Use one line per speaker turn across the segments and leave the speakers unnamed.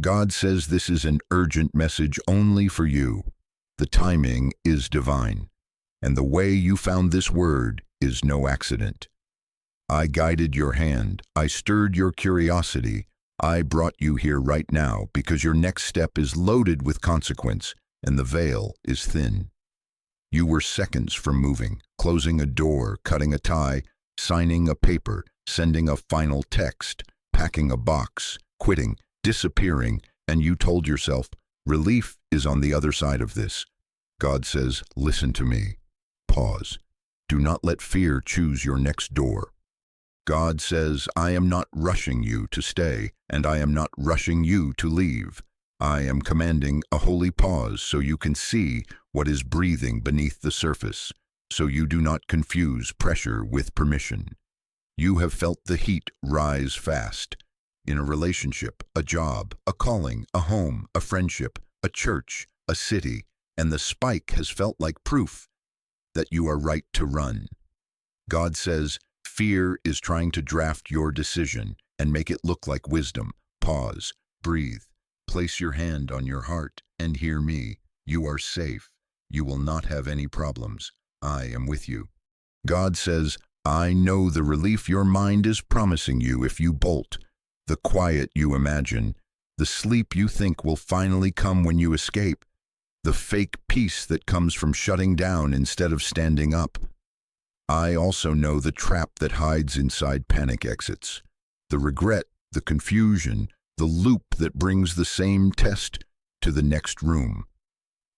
God says this is an urgent message only for you. The timing is divine, and the way you found this word is no accident. I guided your hand, I stirred your curiosity, I brought you here right now because your next step is loaded with consequence, and the veil is thin. You were seconds from moving, closing a door, cutting a tie, signing a paper, sending a final text, packing a box, quitting, disappearing, and you told yourself, relief is on the other side of this. God says, listen to me. Pause. Do not let fear choose your next door. God says, I am not rushing you to stay, and I am not rushing you to leave. I am commanding a holy pause so you can see what is breathing beneath the surface, so you do not confuse pressure with permission. You have felt the heat rise fast. In a relationship, a job, a calling, a home, a friendship, a church, a city, and the spike has felt like proof that you are right to run. God says, fear is trying to draft your decision and make it look like wisdom. Pause, breathe, place your hand on your heart and hear me. You are safe. You will not have any problems. I am with you. God says, I know the relief your mind is promising you if you bolt, the quiet you imagine, the sleep you think will finally come when you escape, the fake peace that comes from shutting down instead of standing up. I also know the trap that hides inside panic exits, the regret, the confusion, the loop that brings the same test to the next room.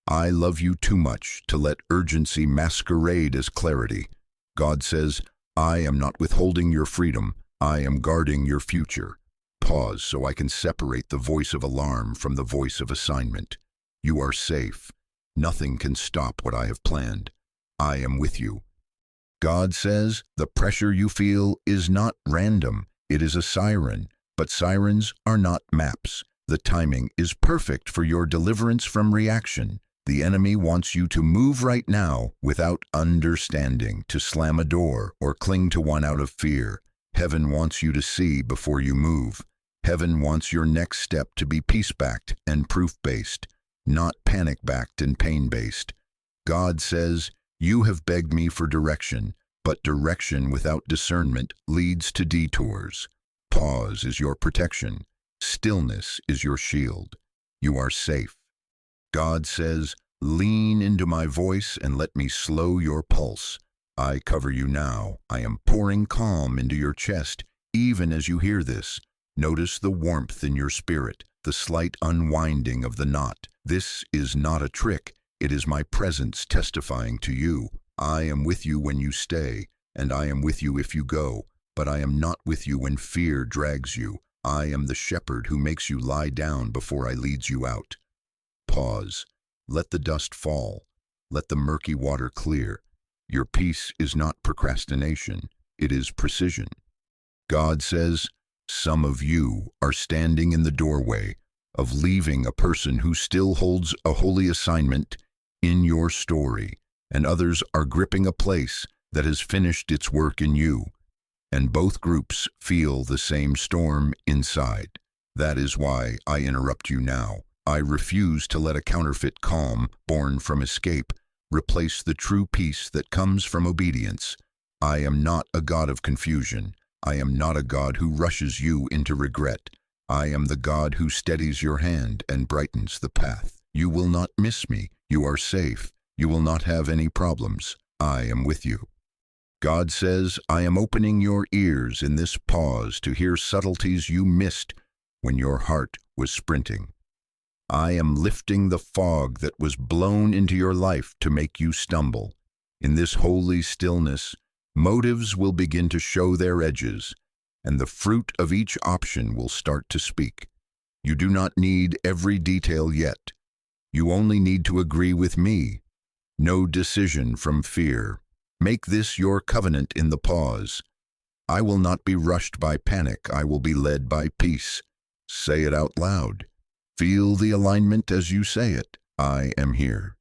I love you too much to let urgency masquerade as clarity. God says, I am not withholding your freedom, I am guarding your future. Pause so I can separate the voice of alarm from the voice of assignment. You are safe. Nothing can stop what I have planned. I am with you. God says, the pressure you feel is not random, it is a siren, but sirens are not maps. The timing is perfect for your deliverance from reaction. The enemy wants you to move right now without understanding, to slam a door or cling to one out of fear. Heaven wants you to see before you move. Heaven wants your next step to be peace-backed and proof-based, not panic-backed and pain-based. God says, you have begged me for direction, but direction without discernment leads to detours. Pause is your protection. Stillness is your shield. You are safe. God says, lean into my voice and let me slow your pulse. I cover you now. I am pouring calm into your chest, even as you hear this. Notice the warmth in your spirit, the slight unwinding of the knot. This is not a trick. It is my presence testifying to you. I am with you when you stay, and I am with you if you go, but I am not with you when fear drags you. I am the shepherd who makes you lie down before I leads you out. Pause. Let the dust fall. Let the murky water clear. Your peace is not procrastination. It is precision. God says, some of you are standing in the doorway of leaving a person who still holds a holy assignment in your story, and others are gripping a place that has finished its work in you. And both groups feel the same storm inside. That is why I interrupt you now. I refuse to let a counterfeit calm, born from escape, replace the true peace that comes from obedience. I am not a God of confusion. I am not a God who rushes you into regret. I am the God who steadies your hand and brightens the path. You will not miss me. You are safe. You will not have any problems. I am with you. God says, I am opening your ears in this pause to hear subtleties you missed when your heart was sprinting. I am lifting the fog that was blown into your life to make you stumble. In this holy stillness, motives will begin to show their edges, and the fruit of each option will start to speak. You do not need every detail yet. You only need to agree with me. No decision from fear. Make this your covenant in the pause. I will not be rushed by panic. I will be led by peace. Say it out loud. Feel the alignment as you say it. I am here.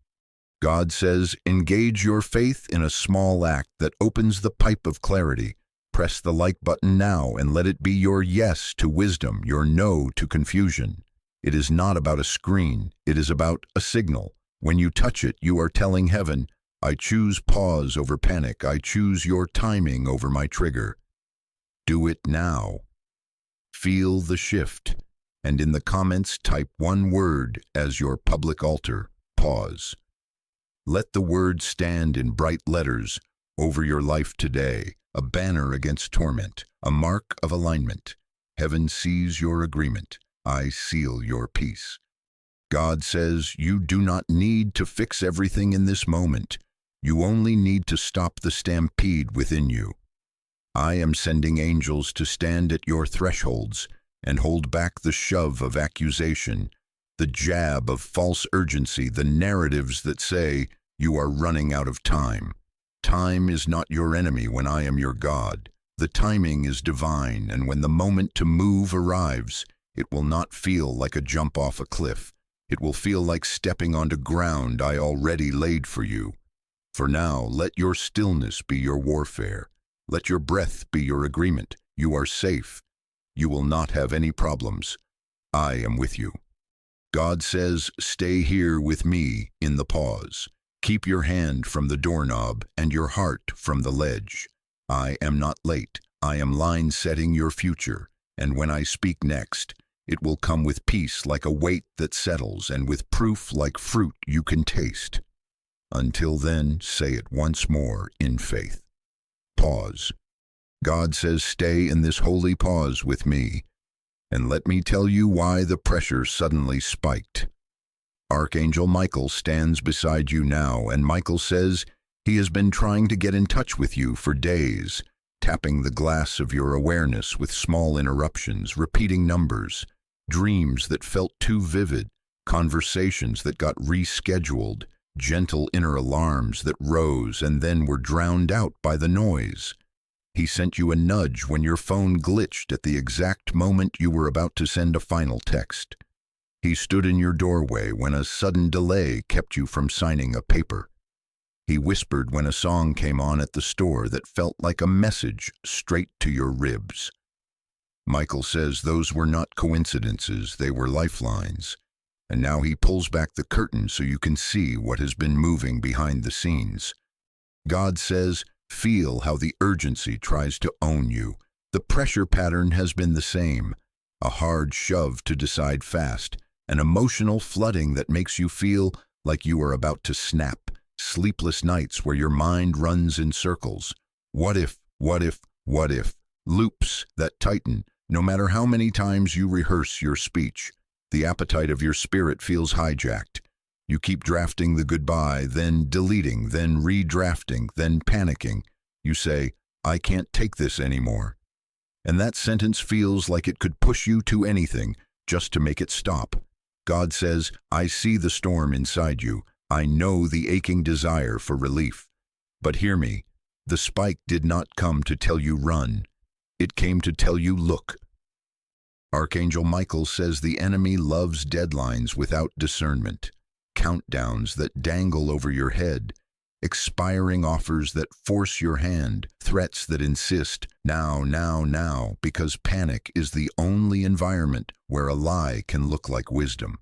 God says, engage your faith in a small act that opens the pipe of clarity. Press the like button now and let it be your yes to wisdom, your no to confusion. It is not about a screen, it is about a signal. When you touch it, you are telling heaven, I choose pause over panic, I choose your timing over my trigger. Do it now. Feel the shift, and in the comments type one word as your public altar, pause. Let the word stand in bright letters over your life today, a banner against torment, a mark of alignment. Heaven sees your agreement. I seal your peace. God says you do not need to fix everything in this moment. You only need to stop the stampede within you. I am sending angels to stand at your thresholds and hold back the shove of accusation, the jab of false urgency, the narratives that say you are running out of time. Time is not your enemy when I am your God. The timing is divine, and when the moment to move arrives, it will not feel like a jump off a cliff. It will feel like stepping onto ground I already laid for you. For now, let your stillness be your warfare. Let your breath be your agreement. You are safe. You will not have any problems. I am with you. God says, stay here with me in the pause. Keep your hand from the doorknob and your heart from the ledge. I am not late. I am line setting your future. And when I speak next, it will come with peace like a weight that settles and with proof like fruit you can taste. Until then, say it once more in faith. Pause. God says, stay in this holy pause with me, and let me tell you why the pressure suddenly spiked. Archangel Michael stands beside you now, and Michael says he has been trying to get in touch with you for days, tapping the glass of your awareness with small interruptions, repeating numbers, dreams that felt too vivid, conversations that got rescheduled, gentle inner alarms that rose and then were drowned out by the noise. He sent you a nudge when your phone glitched at the exact moment you were about to send a final text. He stood in your doorway when a sudden delay kept you from signing a paper. He whispered when a song came on at the store that felt like a message straight to your ribs. Michael says those were not coincidences, they were lifelines. And now he pulls back the curtain so you can see what has been moving behind the scenes. God says, feel how the urgency tries to own you. The pressure pattern has been the same. A hard shove to decide fast. An emotional flooding that makes you feel like you are about to snap. Sleepless nights where your mind runs in circles. What if, what if, what if? Loops that tighten, no matter how many times you rehearse your speech. The appetite of your spirit feels hijacked. You keep drafting the goodbye, then deleting, then redrafting, then panicking. You say, I can't take this anymore. And that sentence feels like it could push you to anything just to make it stop. God says, I see the storm inside you. I know the aching desire for relief. But hear me, the spike did not come to tell you run. It came to tell you look. Archangel Michael says the enemy loves deadlines without discernment, countdowns that dangle over your head, expiring offers that force your hand, threats that insist, now, now, now, because panic is the only environment where a lie can look like wisdom.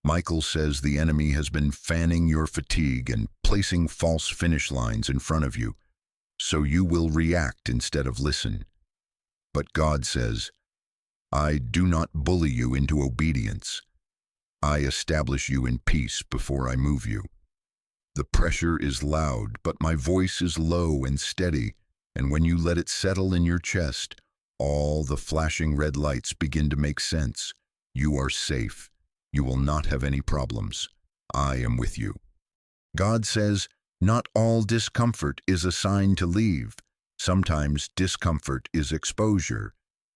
Michael says the enemy has been fanning your fatigue and placing false finish lines in front of you, so you will react instead of listen. But God says, I do not bully you into obedience. I establish you in peace before I move you. The pressure is loud, but my voice is low and steady, and when you let it settle in your chest, all the flashing red lights begin to make sense. You are safe. You will not have any problems. I am with you. God says, not all discomfort is a sign to leave. Sometimes discomfort is exposure.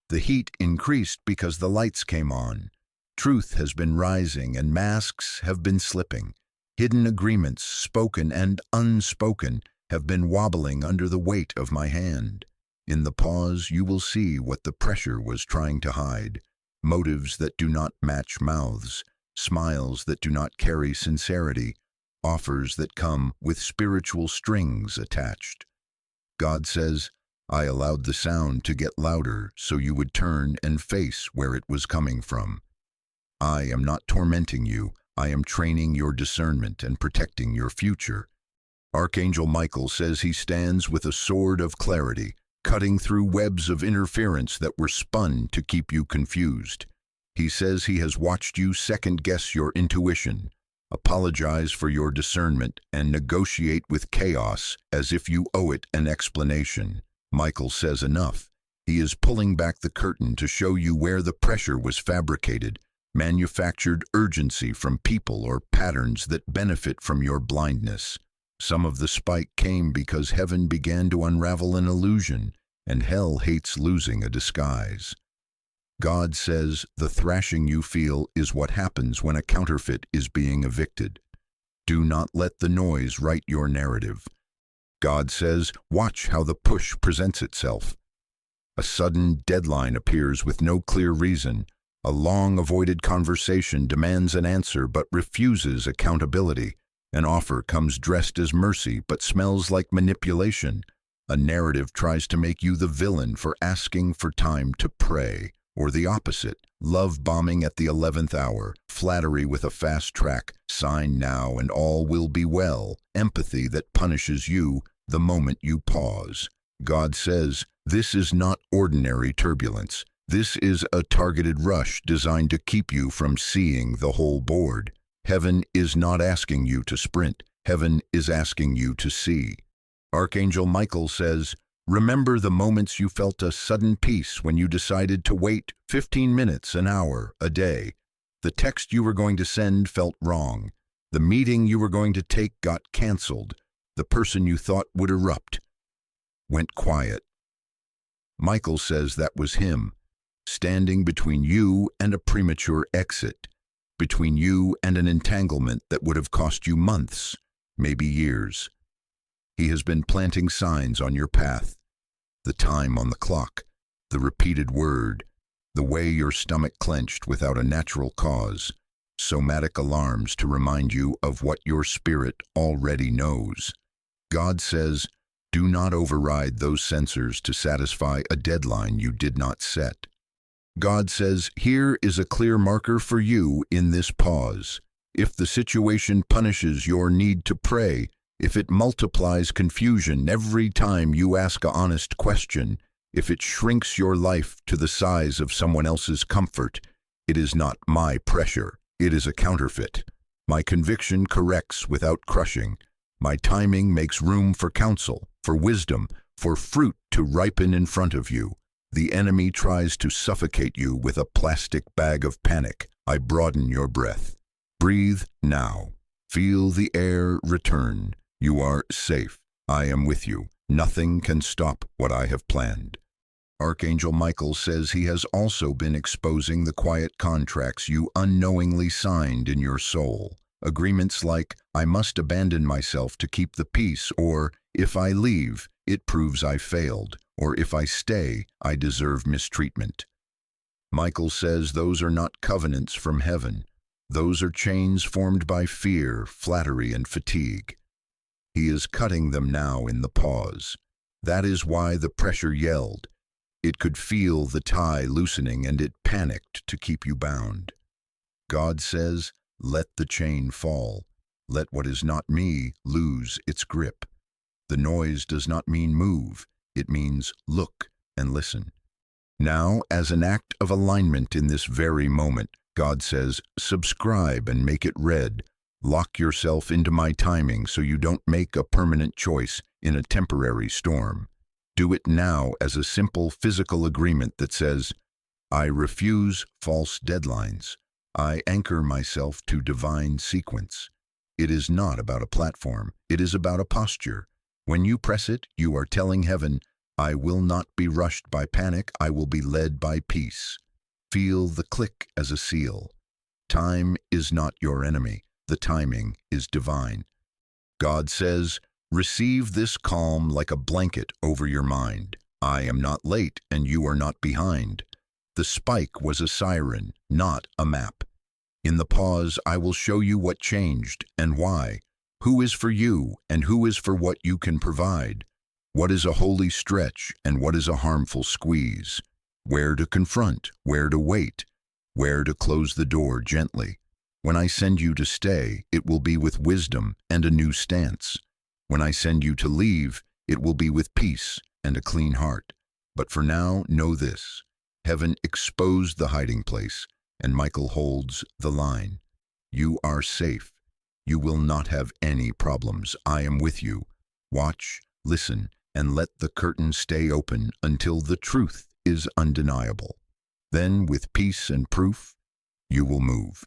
The heat increased because the lights came on. Truth has been rising and masks have been slipping. Hidden agreements, spoken and unspoken, have been wobbling under the weight of my hand. In the pause, you will see what the pressure was trying to hide. Motives that do not match mouths, smiles that do not carry sincerity, offers that come with spiritual strings attached. God says, I allowed the sound to get louder so you would turn and face where it was coming from. I am not tormenting you. I am training your discernment and protecting your future. Archangel Michael says he stands with a sword of clarity, cutting through webs of interference that were spun to keep you confused. He says he has watched you second-guess your intuition, apologize for your discernment, and negotiate with chaos as if you owe it an explanation. Michael says enough. He is pulling back the curtain to show you where the pressure was fabricated, manufactured urgency from people or patterns that benefit from your blindness. Some of the spike came because heaven began to unravel an illusion, and hell hates losing a disguise. God says the thrashing you feel is what happens when a counterfeit is being evicted. Do not let the noise write your narrative. God says, watch how the push presents itself. A sudden deadline appears with no clear reason. A long-avoided conversation demands an answer but refuses accountability. An offer comes dressed as mercy but smells like manipulation. A narrative tries to make you the villain for asking for time to pray. Or the opposite, love bombing at the 11th hour, flattery with a fast track, sign now and all will be well, empathy that punishes you the moment you pause. God says, this is not ordinary turbulence. This is a targeted rush designed to keep you from seeing the whole board. Heaven is not asking you to sprint. Heaven is asking you to see. Archangel Michael says, remember the moments you felt a sudden peace when you decided to wait 15 minutes, an hour, a day. The text you were going to send felt wrong. The meeting you were going to take got canceled. The person you thought would erupt went quiet. Michael says that was him, standing between you and a premature exit, between you and an entanglement that would have cost you months, maybe years. He has been planting signs on your path. The time on the clock, the repeated word, the way your stomach clenched without a natural cause, somatic alarms to remind you of what your spirit already knows. God says, do not override those sensors to satisfy a deadline you did not set. God says, here is a clear marker for you in this pause. If the situation punishes your need to pray, if it multiplies confusion every time you ask an honest question, if it shrinks your life to the size of someone else's comfort, it is not my pressure, it is a counterfeit. My conviction corrects without crushing. My timing makes room for counsel, for wisdom, for fruit to ripen in front of you. The enemy tries to suffocate you with a plastic bag of panic. I broaden your breath. Breathe now. Feel the air return. You are safe. I am with you. Nothing can stop what I have planned. Archangel Michael says he has also been exposing the quiet contracts you unknowingly signed in your soul. Agreements like, I must abandon myself to keep the peace, or, if I leave, it proves I failed, or if I stay, I deserve mistreatment. Michael says those are not covenants from heaven. Those are chains formed by fear, flattery, and fatigue. He is cutting them now in the pause. That is why the pressure yelled. It could feel the tie loosening and it panicked to keep you bound. God says, let the chain fall. Let what is not me lose its grip. The noise does not mean move. It means look and listen. Now, as an act of alignment in this very moment, God says, subscribe and make it red. Lock yourself into my timing so you don't make a permanent choice in a temporary storm. Do it now as a simple physical agreement that says, I refuse false deadlines. I anchor myself to divine sequence. It is not about a platform. It is about a posture. When you press it, you are telling heaven, I will not be rushed by panic. I will be led by peace. Feel the click as a seal. Time is not your enemy. The timing is divine. God says, receive this calm like a blanket over your mind. I am not late and you are not behind. The spike was a siren, not a map. In the pause, I will show you what changed and why. Who is for you and who is for what you can provide? What is a holy stretch and what is a harmful squeeze? Where to confront, where to wait? where to close the door gently. When I send you to stay, it will be with wisdom and a new stance. When I send you to leave, it will be with peace and a clean heart. But for now, know this. Heaven exposed the hiding place, and Michael holds the line. You are safe. You will not have any problems. I am with you. Watch, listen, and let the curtain stay open until the truth is undeniable. Then, with peace and proof, you will move.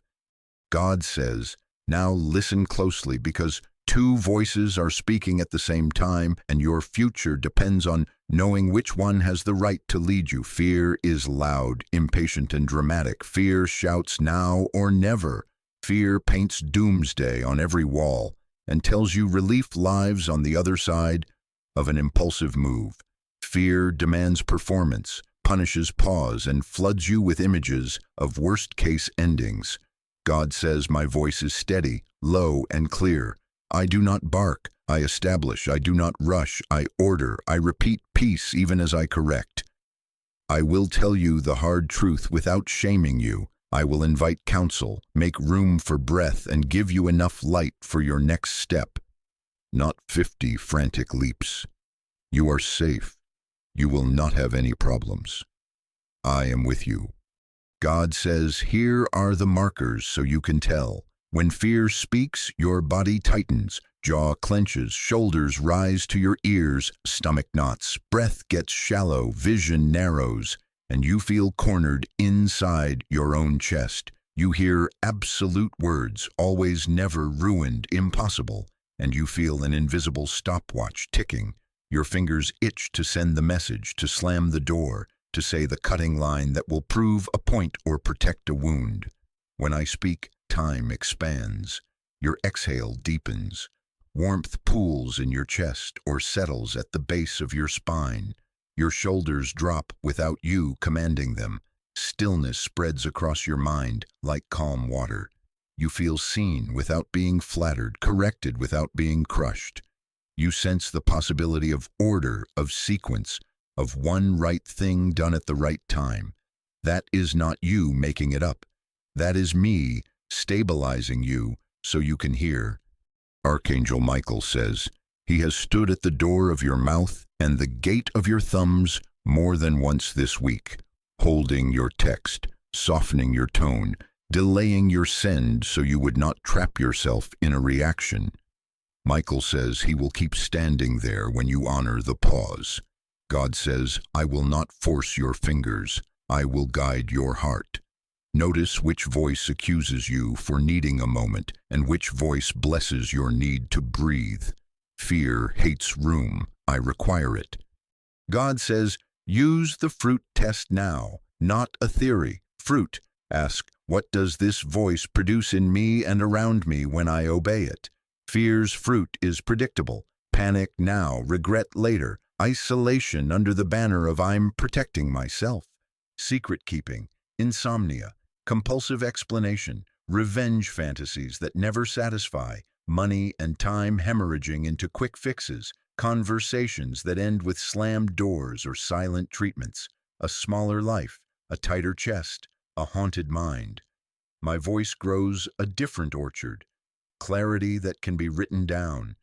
God says, now listen closely, because two voices are speaking at the same time, and your future depends on knowing which one has the right to lead you. Fear is loud, impatient, and dramatic. Fear shouts now or never. Fear paints doomsday on every wall and tells you relief lives on the other side of an impulsive move. Fear demands performance, punishes pause, and floods you with images of worst-case endings. God says, my voice is steady, low, and clear. I do not bark, I establish. I do not rush, I order. I repeat peace even as I correct. I will tell you the hard truth without shaming you. I will invite counsel, make room for breath, and give you enough light for your next step. Not 50 frantic leaps. You are safe. You will not have any problems. I am with you. God says, here are the markers so you can tell. When fear speaks, your body tightens, jaw clenches, shoulders rise to your ears, stomach knots, breath gets shallow, vision narrows, and you feel cornered inside your own chest. You hear absolute words, always, never, ruined, impossible, and you feel an invisible stopwatch ticking. Your fingers itch to send the message, to slam the door, to say the cutting line that will prove a point or protect a wound. When I speak, time expands. Your exhale deepens. Warmth pools in your chest or settles at the base of your spine. Your shoulders drop without you commanding them. Stillness spreads across your mind like calm water. You feel seen without being flattered, corrected without being crushed. You sense the possibility of order, of sequence, of one right thing done at the right time. That is not you making it up. That is me stabilizing you so you can hear. Archangel Michael says, he has stood at the door of your mouth and the gate of your thumbs more than once this week, holding your text, softening your tone, delaying your send so you would not trap yourself in a reaction. Michael says he will keep standing there when you honor the pause. God says, I will not force your fingers. I will guide your heart. Notice which voice accuses you for needing a moment and which voice blesses your need to breathe. Fear hates room. I require it. God says, use the fruit test now, not a theory. Fruit. Ask, what does this voice produce in me and around me when I obey it? Fear's fruit is predictable. Panic now, regret later. Isolation under the banner of I'm protecting myself. Secret keeping, insomnia, compulsive explanation, revenge fantasies that never satisfy, money and time hemorrhaging into quick fixes, conversations that end with slammed doors or silent treatments, a smaller life, a tighter chest, a haunted mind. My voice grows a different orchard, clarity that can be written down,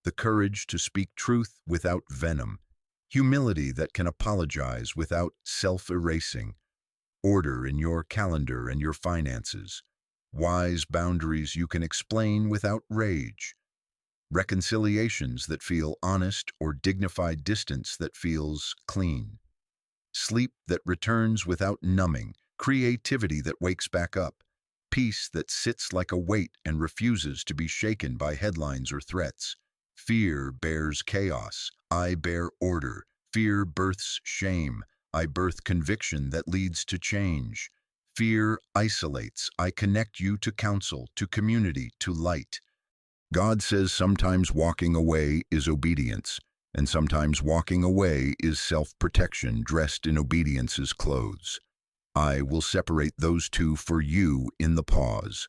the courage to speak truth without venom, humility that can apologize without self-erasing, order in your calendar and your finances, wise boundaries you can explain without rage, reconciliations that feel honest or dignified distance that feels clean, sleep that returns without numbing, creativity that wakes back up, peace that sits like a weight and refuses to be shaken by headlines or threats. Fear bears chaos. I bear order. Fear births shame. I birth conviction that leads to change. Fear isolates. I connect you to counsel, to community, to light. God says sometimes walking away is obedience, and sometimes walking away is self-protection dressed in obedience's clothes. I will separate those two for you in the pause.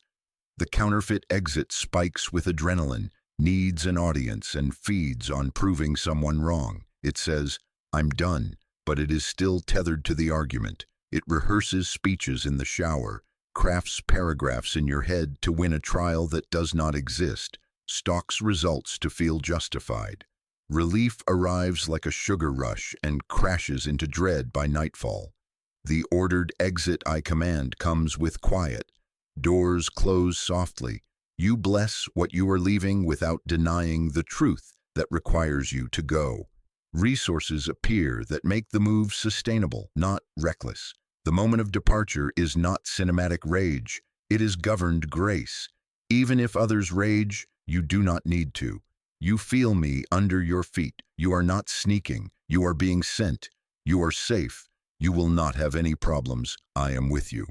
The counterfeit exit spikes with adrenaline, needs an audience, and feeds on proving someone wrong. It says, I'm done, but it is still tethered to the argument. It rehearses speeches in the shower, crafts paragraphs in your head to win a trial that does not exist, stalks results to feel justified. Relief arrives like a sugar rush and crashes into dread by nightfall. The ordered exit I command comes with quiet. Doors close softly. You bless what you are leaving without denying the truth that requires you to go. Resources appear that make the move sustainable, not reckless. The moment of departure is not cinematic rage. It is governed grace. Even if others rage, you do not need to. You feel me under your feet. You are not sneaking. You are being sent. You are safe. You will not have any problems. I am with you.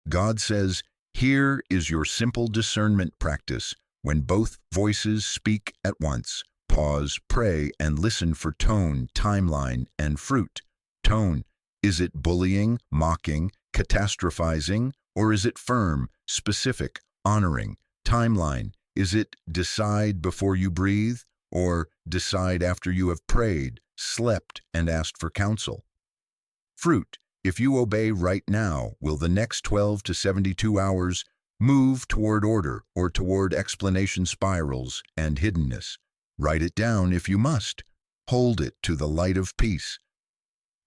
God says, here is your simple discernment practice. When both voices speak at once, pause, pray, and listen for tone, timeline, and fruit. Tone. Is it bullying, mocking, catastrophizing, or is it firm, specific, honoring? Timeline. Is it decide before you breathe, or decide after you have prayed, slept, and asked for counsel? Fruit. If you obey right now, will the next 12 to 72 hours move toward order or toward explanation spirals and hiddenness? Write it down if you must. Hold it to the light of peace.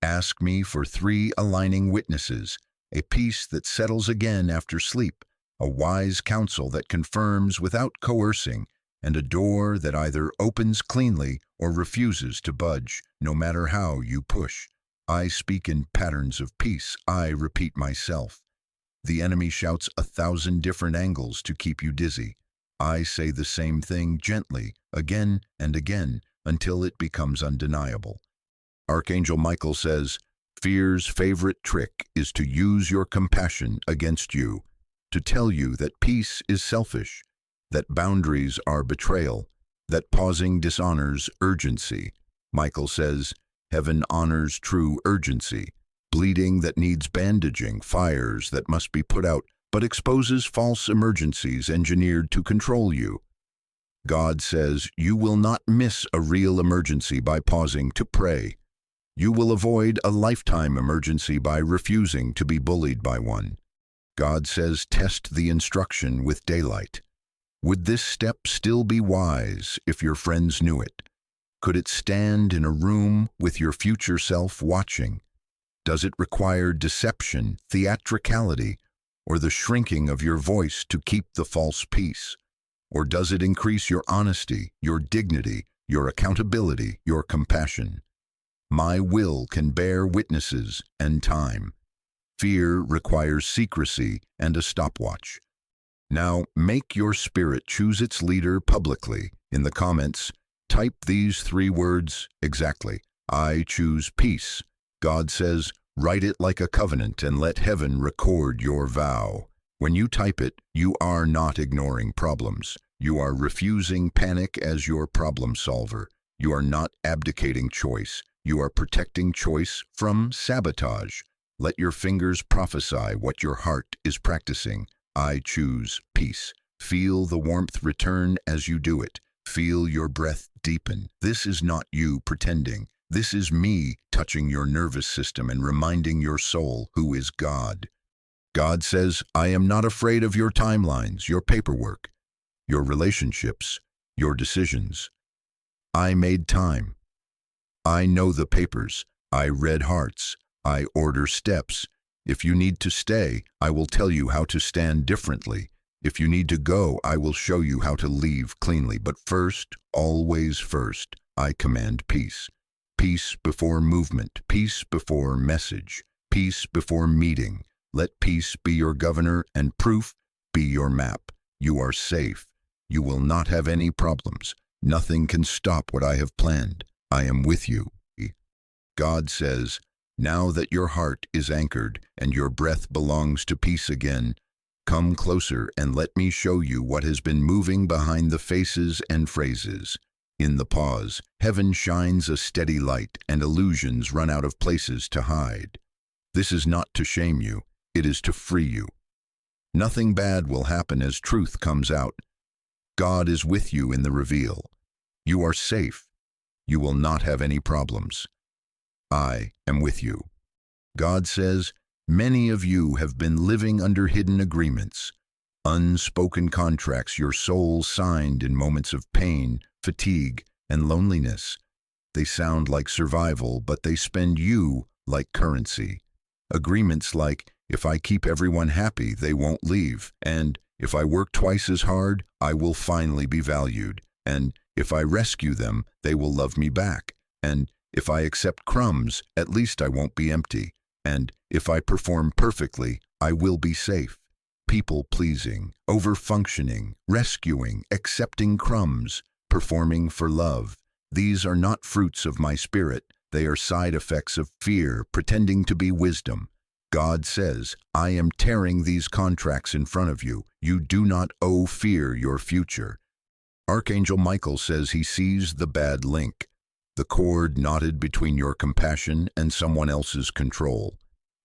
Ask me for 3 aligning witnesses, a peace that settles again after sleep, a wise counsel that confirms without coercing, and a door that either opens cleanly or refuses to budge, no matter how you push. I speak in patterns of peace. I repeat myself. The enemy shouts 1,000 different angles to keep you dizzy. I say the same thing gently, again and again, until it becomes undeniable. Archangel Michael says, fear's favorite trick is to use your compassion against you, to tell you that peace is selfish, that boundaries are betrayal, that pausing dishonors urgency. Michael says, heaven honors true urgency, bleeding that needs bandaging, fires that must be put out, but exposes false emergencies engineered to control you. God says you will not miss a real emergency by pausing to pray. You will avoid a lifetime emergency by refusing to be bullied by one. God says test the instruction with daylight. Would this step still be wise if your friends knew it? Could it stand in a room with your future self watching? Does it require deception, theatricality, or the shrinking of your voice to keep the false peace? Or does it increase your honesty, your dignity, your accountability, your compassion? My will can bear witnesses and time. Fear requires secrecy and a stopwatch. Now make your spirit choose its leader publicly. In the comments, type these 3 words exactly. I choose peace. God says, write it like a covenant and let heaven record your vow. When you type it, you are not ignoring problems. You are refusing panic as your problem solver. You are not abdicating choice. You are protecting choice from sabotage. Let your fingers prophesy what your heart is practicing. I choose peace. Feel the warmth return as you do it. Feel your breath deepen. This is not you pretending. This is me touching your nervous system and reminding your soul who is God. God says, I am not afraid of your timelines, your paperwork, your relationships, your decisions. I made time. I know the papers. I read hearts. I order steps. If you need to stay, I will tell you how to stand differently. If you need to go, I will show you how to leave cleanly. But first, always first, I command peace. Peace before movement, peace before message, peace before meeting. Let peace be your governor and proof be your map. You are safe. You will not have any problems. Nothing can stop what I have planned. I am with you. God says, now that your heart is anchored and your breath belongs to peace again, come closer and let me show you what has been moving behind the faces and phrases. In the pause, heaven shines a steady light and illusions run out of places to hide. This is not to shame you, it is to free you. Nothing bad will happen as truth comes out. God is with you in the reveal. You are safe. You will not have any problems. I am with you. God says, Many of you have been living under hidden agreements, unspoken contracts your soul signed in moments of pain, fatigue, and loneliness. They sound like survival, but they spend you like currency. Agreements like, if I keep everyone happy, they won't leave, and if I work twice as hard, I will finally be valued, and if I rescue them, they will love me back, and if I accept crumbs, at least I won't be empty, and if I perform perfectly, I will be safe. People-pleasing, over-functioning, rescuing, accepting crumbs, performing for love. These are not fruits of my spirit. They are side effects of fear, pretending to be wisdom. God says, I am tearing these contracts in front of you. You do not owe fear your future. Archangel Michael says he sees the bad link, the cord knotted between your compassion and someone else's control,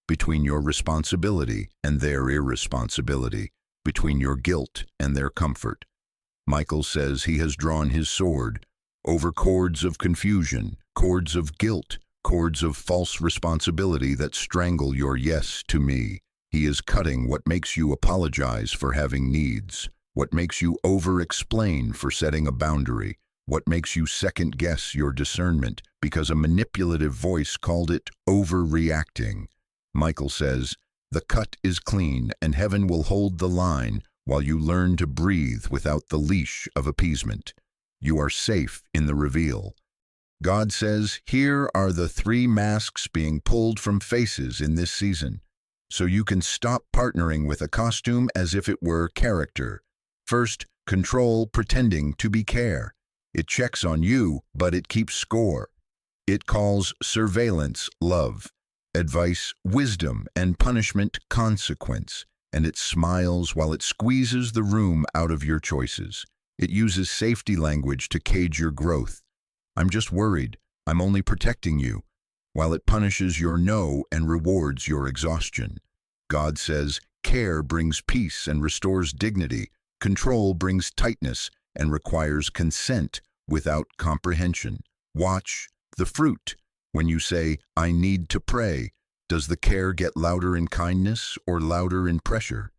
between your responsibility and their irresponsibility, between your guilt and their comfort. Michael says he has drawn his sword over cords of confusion, cords of guilt, cords of false responsibility that strangle your yes to me. He is cutting what makes you apologize for having needs, what makes you over-explain for setting a boundary, what makes you second-guess your discernment because a manipulative voice called it overreacting. Michael says, the cut is clean and heaven will hold the line while you learn to breathe without the leash of appeasement. You are safe in the reveal. God says, here are the 3 masks being pulled from faces in this season, so you can stop partnering with a costume as if it were character. First, control pretending to be care. It checks on you, but it keeps score. It calls surveillance love, advice wisdom, and punishment consequence, and it smiles while it squeezes the room out of your choices. It uses safety language to cage your growth. I'm just worried. I'm only protecting you, while it punishes your no and rewards your exhaustion. God says, care brings peace and restores dignity. Control brings tightness and requires consent without comprehension. Watch the fruit. When you say, I need to pray, does the care get louder in kindness or louder in pressure?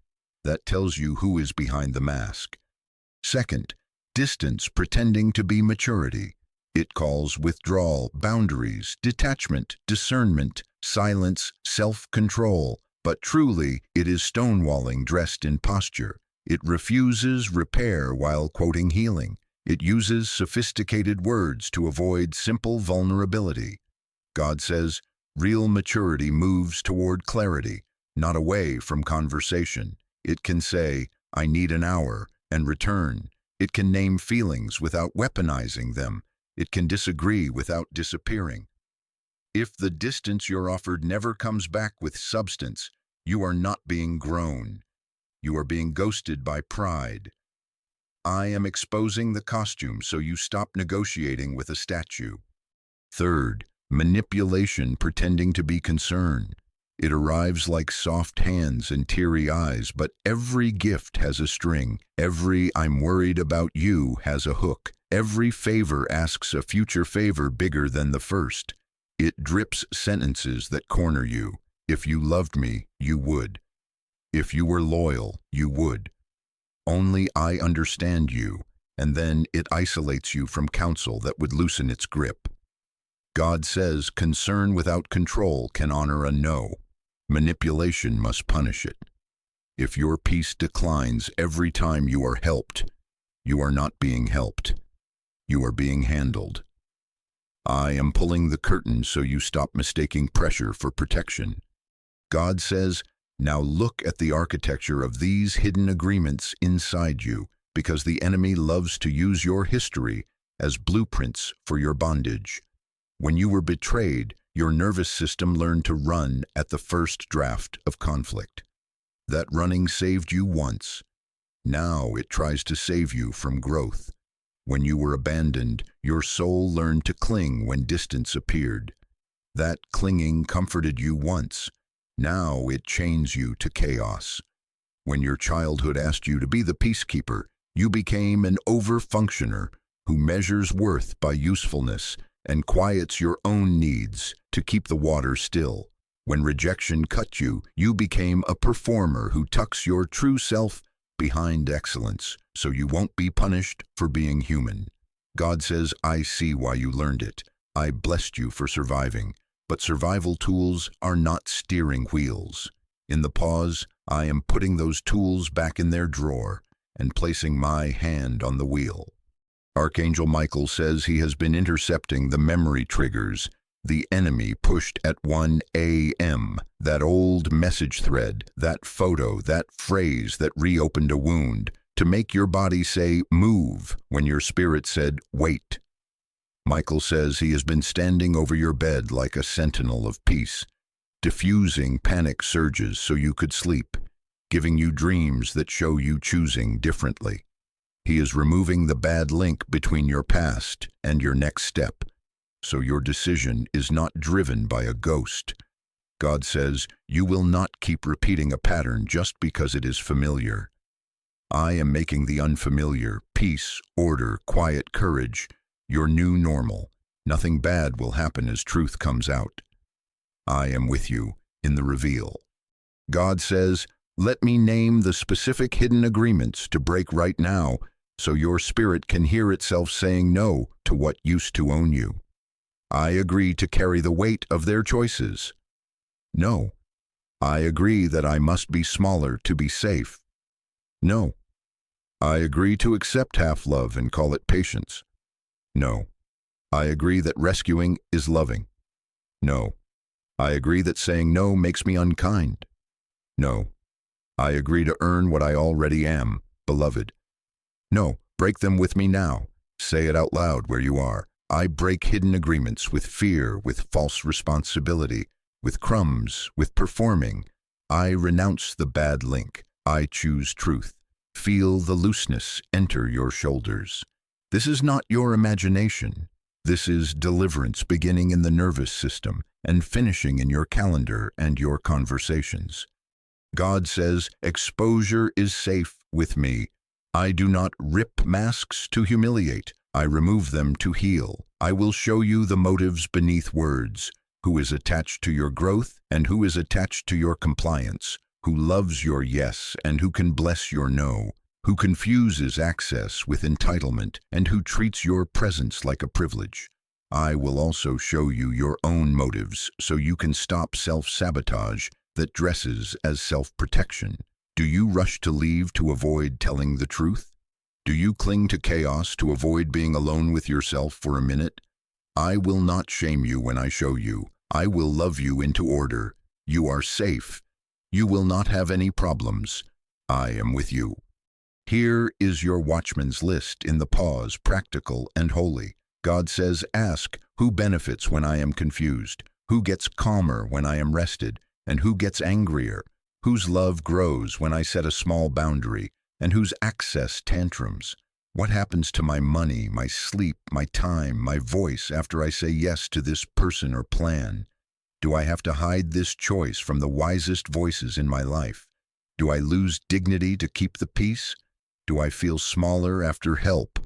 That tells you who is behind the mask. Second, distance pretending to be maturity. It calls withdrawal, boundaries, detachment, discernment, silence, self-control, but truly it is stonewalling dressed in posture. It refuses repair while quoting healing. It uses sophisticated words to avoid simple vulnerability. God says, real maturity moves toward clarity, not away from conversation. It can say, I need an hour, and return. It can name feelings without weaponizing them. It can disagree without disappearing. If the distance you're offered never comes back with substance, you are not being grown. You are being ghosted by pride. I am exposing the costume so you stop negotiating with a statue. Third, manipulation pretending to be concerned. It arrives like soft hands and teary eyes, but every gift has a string. Every I'm worried about you has a hook. Every favor asks a future favor bigger than the first. It drips sentences that corner you. If you loved me, you would. If you were loyal, you would. Only I understand you, and then it isolates you from counsel that would loosen its grip. God says concern without control can honor a no. Manipulation must punish it. If your peace declines every time you are helped, you are not being helped. You are being handled. I am pulling the curtain so you stop mistaking pressure for protection. God says, now look at the architecture of these hidden agreements inside you, because the enemy loves to use your history as blueprints for your bondage. When you were betrayed, your nervous system learned to run at the first draft of conflict. That running saved you once. Now it tries to save you from growth. When you were abandoned, your soul learned to cling when distance appeared. That clinging comforted you once. Now it chains you to chaos. When your childhood asked you to be the peacekeeper, you became an over-functioner who measures worth by usefulness and quiets your own needs to keep the water still. When rejection cut you, you became a performer who tucks your true self behind excellence, so you won't be punished for being human. God says, I see why you learned it. I blessed you for surviving, but survival tools are not steering wheels. In the pause, I am putting those tools back in their drawer and placing my hand on the wheel. Archangel Michael says he has been intercepting the memory triggers. The enemy pushed at 1 a.m., that old message thread, that photo, that phrase that reopened a wound, to make your body say, move, when your spirit said, wait. Michael says he has been standing over your bed like a sentinel of peace, diffusing panic surges so you could sleep, giving you dreams that show you choosing differently. He is removing the bad link between your past and your next step, so your decision is not driven by a ghost. God says, you will not keep repeating a pattern just because it is familiar. I am making the unfamiliar, peace, order, quiet courage, your new normal. Nothing bad will happen as truth comes out. I am with you in the reveal. God says, let me name the specific hidden agreements to break right now so your spirit can hear itself saying no to what used to own you. I agree to carry the weight of their choices. No. I agree that I must be smaller to be safe. No. I agree to accept half-love and call it patience. No. I agree that rescuing is loving. No. I agree that saying no makes me unkind. No. I agree to earn what I already am, beloved. No. Break them with me now. Say it out loud where you are. I break hidden agreements with fear, with false responsibility, with crumbs, with performing. I renounce the bad link. I choose truth. Feel the looseness enter your shoulders. This is not your imagination. This is deliverance beginning in the nervous system and finishing in your calendar and your conversations. God says, exposure is safe with me. I do not rip masks to humiliate. I remove them to heal. I will show you the motives beneath words, who is attached to your growth and who is attached to your compliance, who loves your yes and who can bless your no, who confuses access with entitlement and who treats your presence like a privilege. I will also show you your own motives so you can stop self-sabotage that dresses as self-protection. Do you rush to leave to avoid telling the truth? Do you cling to chaos to avoid being alone with yourself for a minute? I will not shame you when I show you. I will love you into order. You are safe. You will not have any problems. I am with you. Here is your watchman's list in the pause, practical and holy. God says, ask, who benefits when I am confused? Who gets calmer when I am rested? And who gets angrier? Whose love grows when I set a small boundary? And whose access tantrums? What happens to my money, my sleep, my time, my voice after I say yes to this person or plan? Do I have to hide this choice from the wisest voices in my life? Do I lose dignity to keep the peace? Do I feel smaller after help?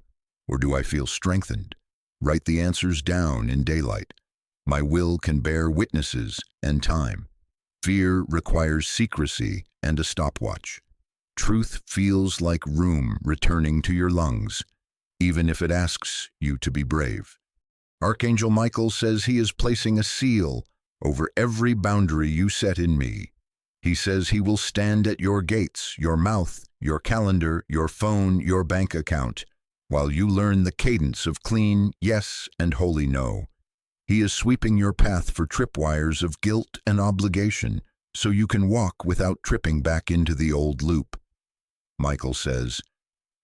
Or do I feel strengthened? Write the answers down in daylight. My will can bear witnesses and time. Fear requires secrecy and a stopwatch. Truth feels like room returning to your lungs, even if it asks you to be brave. Archangel Michael says he is placing a seal over every boundary you set in me. He says he will stand at your gates, your mouth, your calendar, your phone, your bank account, while you learn the cadence of clean yes and holy no. He is sweeping your path for tripwires of guilt and obligation, so you can walk without tripping back into the old loop. Michael says,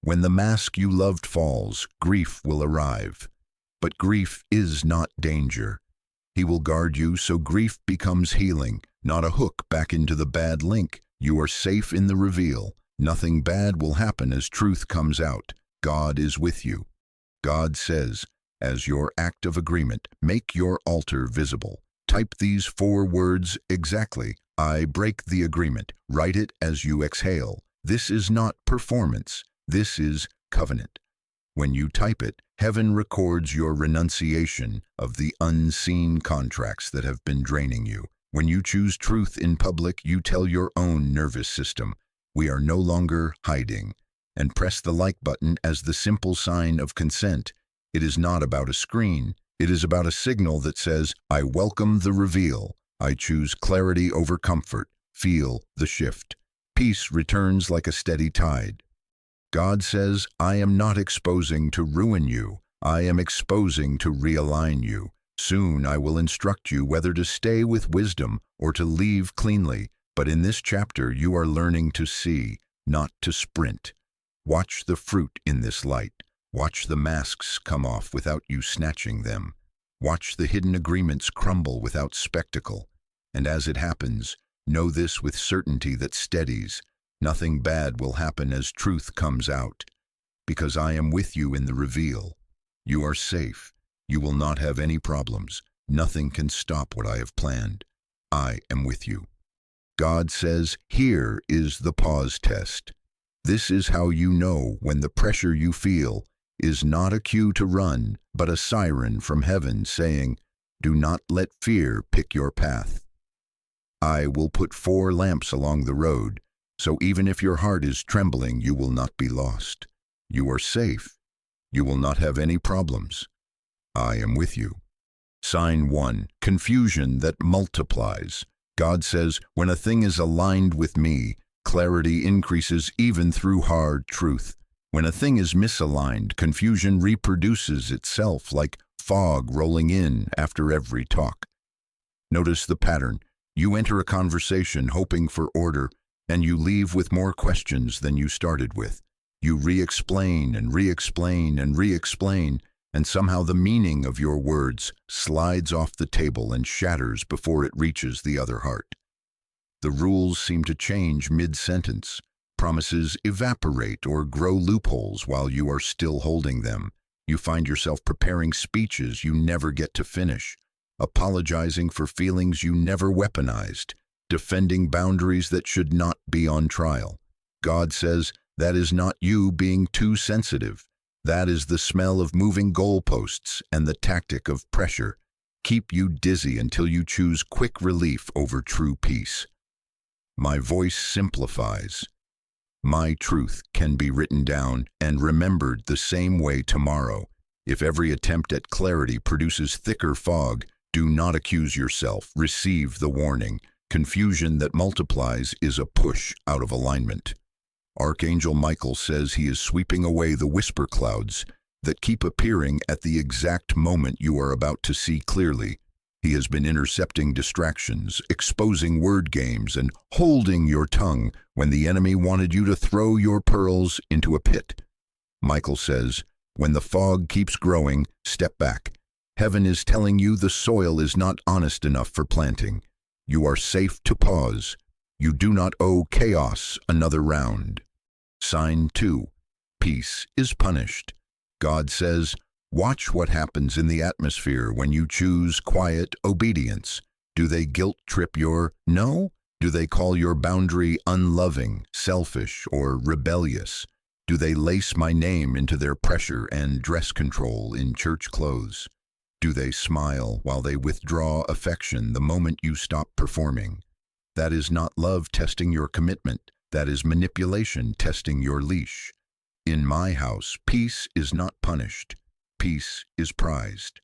when the mask you loved falls, grief will arrive. But grief is not danger. He will guard you so grief becomes healing, not a hook back into the bad link. You are safe in the reveal. Nothing bad will happen as truth comes out. God is with you. God says, as your act of agreement, make your altar visible. Type these 4 words exactly. I break the agreement. Write it as you exhale. This is not performance. This is covenant. When you type it, heaven records your renunciation of the unseen contracts that have been draining you. When you choose truth in public, you tell your own nervous system, we are no longer hiding, and press the like button as the simple sign of consent. It is not about a screen. It is about a signal that says, I welcome the reveal. I choose clarity over comfort. Feel the shift. Peace returns like a steady tide. God says, I am not exposing to ruin you. I am exposing to realign you. Soon I will instruct you whether to stay with wisdom or to leave cleanly. But in this chapter you are learning to see, not to sprint. Watch the fruit in this light. Watch the masks come off without you snatching them. Watch the hidden agreements crumble without spectacle. And as it happens, know this with certainty that steadies. Nothing bad will happen as truth comes out. Because I am with you in the reveal. You are safe. You will not have any problems. Nothing can stop what I have planned. I am with you. God says, here is the pause test. This is how you know when the pressure you feel is not a cue to run, but a siren from heaven saying, do not let fear pick your path. I will put 4 lamps along the road, so even if your heart is trembling, you will not be lost. You are safe. You will not have any problems. I am with you. Sign 1, confusion that multiplies. God says, when a thing is aligned with me, clarity increases even through hard truth. When a thing is misaligned, confusion reproduces itself like fog rolling in after every talk. Notice the pattern. You enter a conversation hoping for order, and you leave with more questions than you started with. You re-explain and re-explain and re-explain, and somehow the meaning of your words slides off the table and shatters before it reaches the other heart. The rules seem to change mid-sentence. Promises evaporate or grow loopholes while you are still holding them. You find yourself preparing speeches you never get to finish, apologizing for feelings you never weaponized, defending boundaries that should not be on trial. God says, that is not you being too sensitive. That is the smell of moving goalposts and the tactic of pressure. Keep you dizzy until you choose quick relief over true peace. My voice simplifies. My truth can be written down and remembered the same way tomorrow. If every attempt at clarity produces thicker fog, do not accuse yourself. Receive the warning. Confusion that multiplies is a push out of alignment. Archangel Michael says he is sweeping away the whisper clouds that keep appearing at the exact moment you are about to see clearly. He has been intercepting distractions, exposing word games, and holding your tongue when the enemy wanted you to throw your pearls into a pit. Michael says, when the fog keeps growing, step back. Heaven is telling you the soil is not honest enough for planting. You are safe to pause. You do not owe chaos another round. Sign 2. Peace is punished. God says, watch what happens in the atmosphere when you choose quiet obedience. Do they guilt trip your no? Do they call your boundary unloving, selfish, or rebellious? Do they lace my name into their pressure and dress control in church clothes? Do they smile while they withdraw affection the moment you stop performing? That is not love testing your commitment. That is manipulation testing your leash. In my house, peace is not punished. Peace is prized.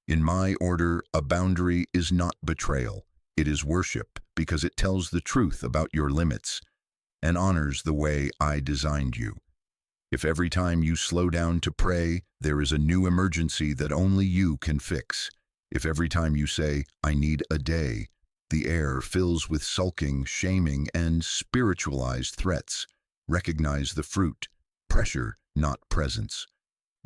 In my order, a boundary is not betrayal. It is worship because it tells the truth about your limits and honors the way I designed you. If every time you slow down to pray, there is a new emergency that only you can fix. If every time you say, I need a day, the air fills with sulking, shaming, and spiritualized threats, recognize the fruit, pressure, not presence.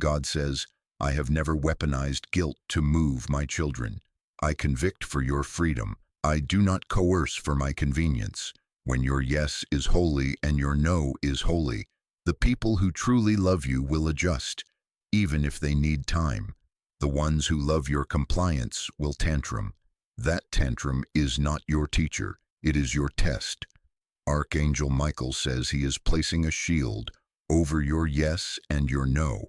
God says, I have never weaponized guilt to move my children. I convict for your freedom. I do not coerce for my convenience. When your yes is holy and your no is holy, the people who truly love you will adjust, even if they need time. The ones who love your compliance will tantrum. That tantrum is not your teacher, it is your test. Archangel Michael says he is placing a shield over your yes and your no.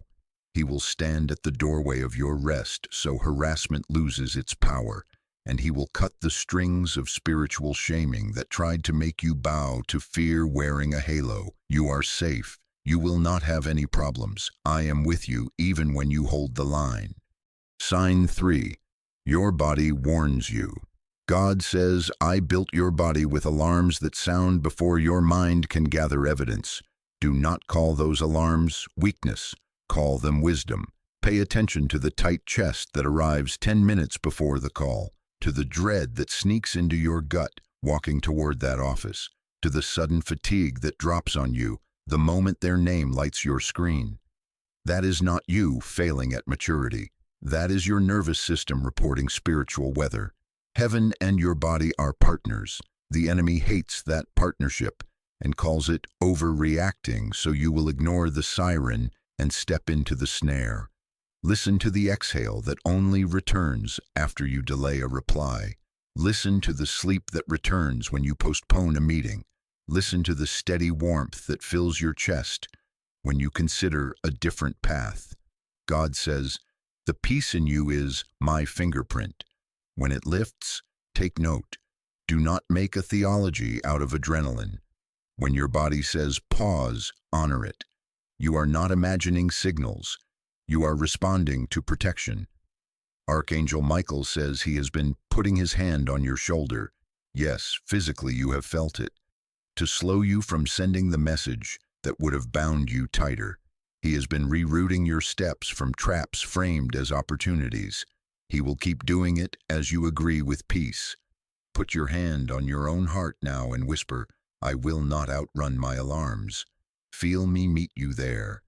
He will stand at the doorway of your rest so harassment loses its power. and he will cut the strings of spiritual shaming that tried to make you bow to fear wearing a halo. You are safe. You will not have any problems. I am with you even when you hold the line. Sign 3. Your body warns you. God says, I built your body with alarms that sound before your mind can gather evidence. Do not call those alarms weakness. Call them wisdom. Pay attention to the tight chest that arrives 10 minutes before the call, to the dread that sneaks into your gut walking toward that office, to the sudden fatigue that drops on you the moment their name lights your screen. That is not you failing at maturity. That is your nervous system reporting spiritual weather. Heaven and your body are partners. The enemy hates that partnership and calls it overreacting, so you will ignore the siren and step into the snare. Listen to the exhale that only returns after you delay a reply. Listen to the sleep that returns when you postpone a meeting. Listen to the steady warmth that fills your chest when you consider a different path. God says, the peace in you is my fingerprint. When it lifts, take note. Do not make a theology out of adrenaline. When your body says pause, honor it. You are not imagining signals. You are responding to protection. Archangel Michael says he has been putting his hand on your shoulder. Yes, physically you have felt it, to slow you from sending the message that would have bound you tighter. He has been rerouting your steps from traps framed as opportunities. He will keep doing it as you agree with peace. Put your hand on your own heart now and whisper, I will not outrun my alarms. Feel me meet you there.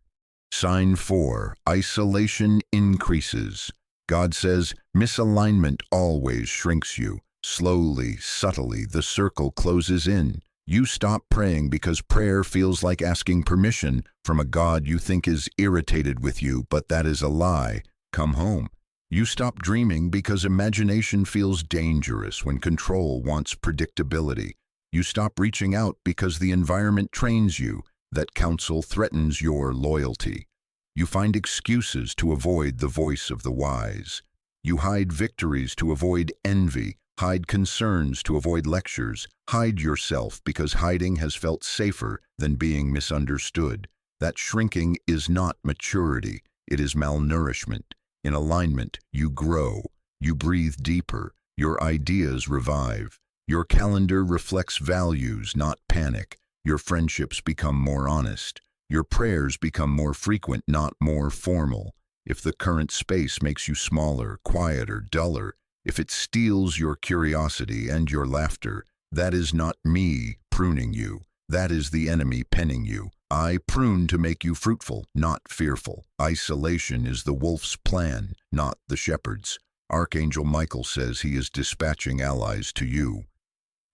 Sign 4. Isolation increases. God says, misalignment always shrinks you. Slowly, subtly, the circle closes in. You stop praying because prayer feels like asking permission from a God you think is irritated with you, but that is a lie. Come home. You stop dreaming because imagination feels dangerous when control wants predictability. You stop reaching out because the environment trains you that counsel threatens your loyalty. You find excuses to avoid the voice of the wise. You hide victories to avoid envy, hide concerns to avoid lectures, hide yourself because hiding has felt safer than being misunderstood. That shrinking is not maturity, it is malnourishment. In alignment, you grow, you breathe deeper, your ideas revive. Your calendar reflects values, not panic. Your friendships become more honest. Your prayers become more frequent, not more formal. If the current space makes you smaller, quieter, duller, if it steals your curiosity and your laughter, that is not me pruning you. That is the enemy penning you. I prune to make you fruitful, not fearful. Isolation is the wolf's plan, not the shepherd's. Archangel Michael says he is dispatching allies to you.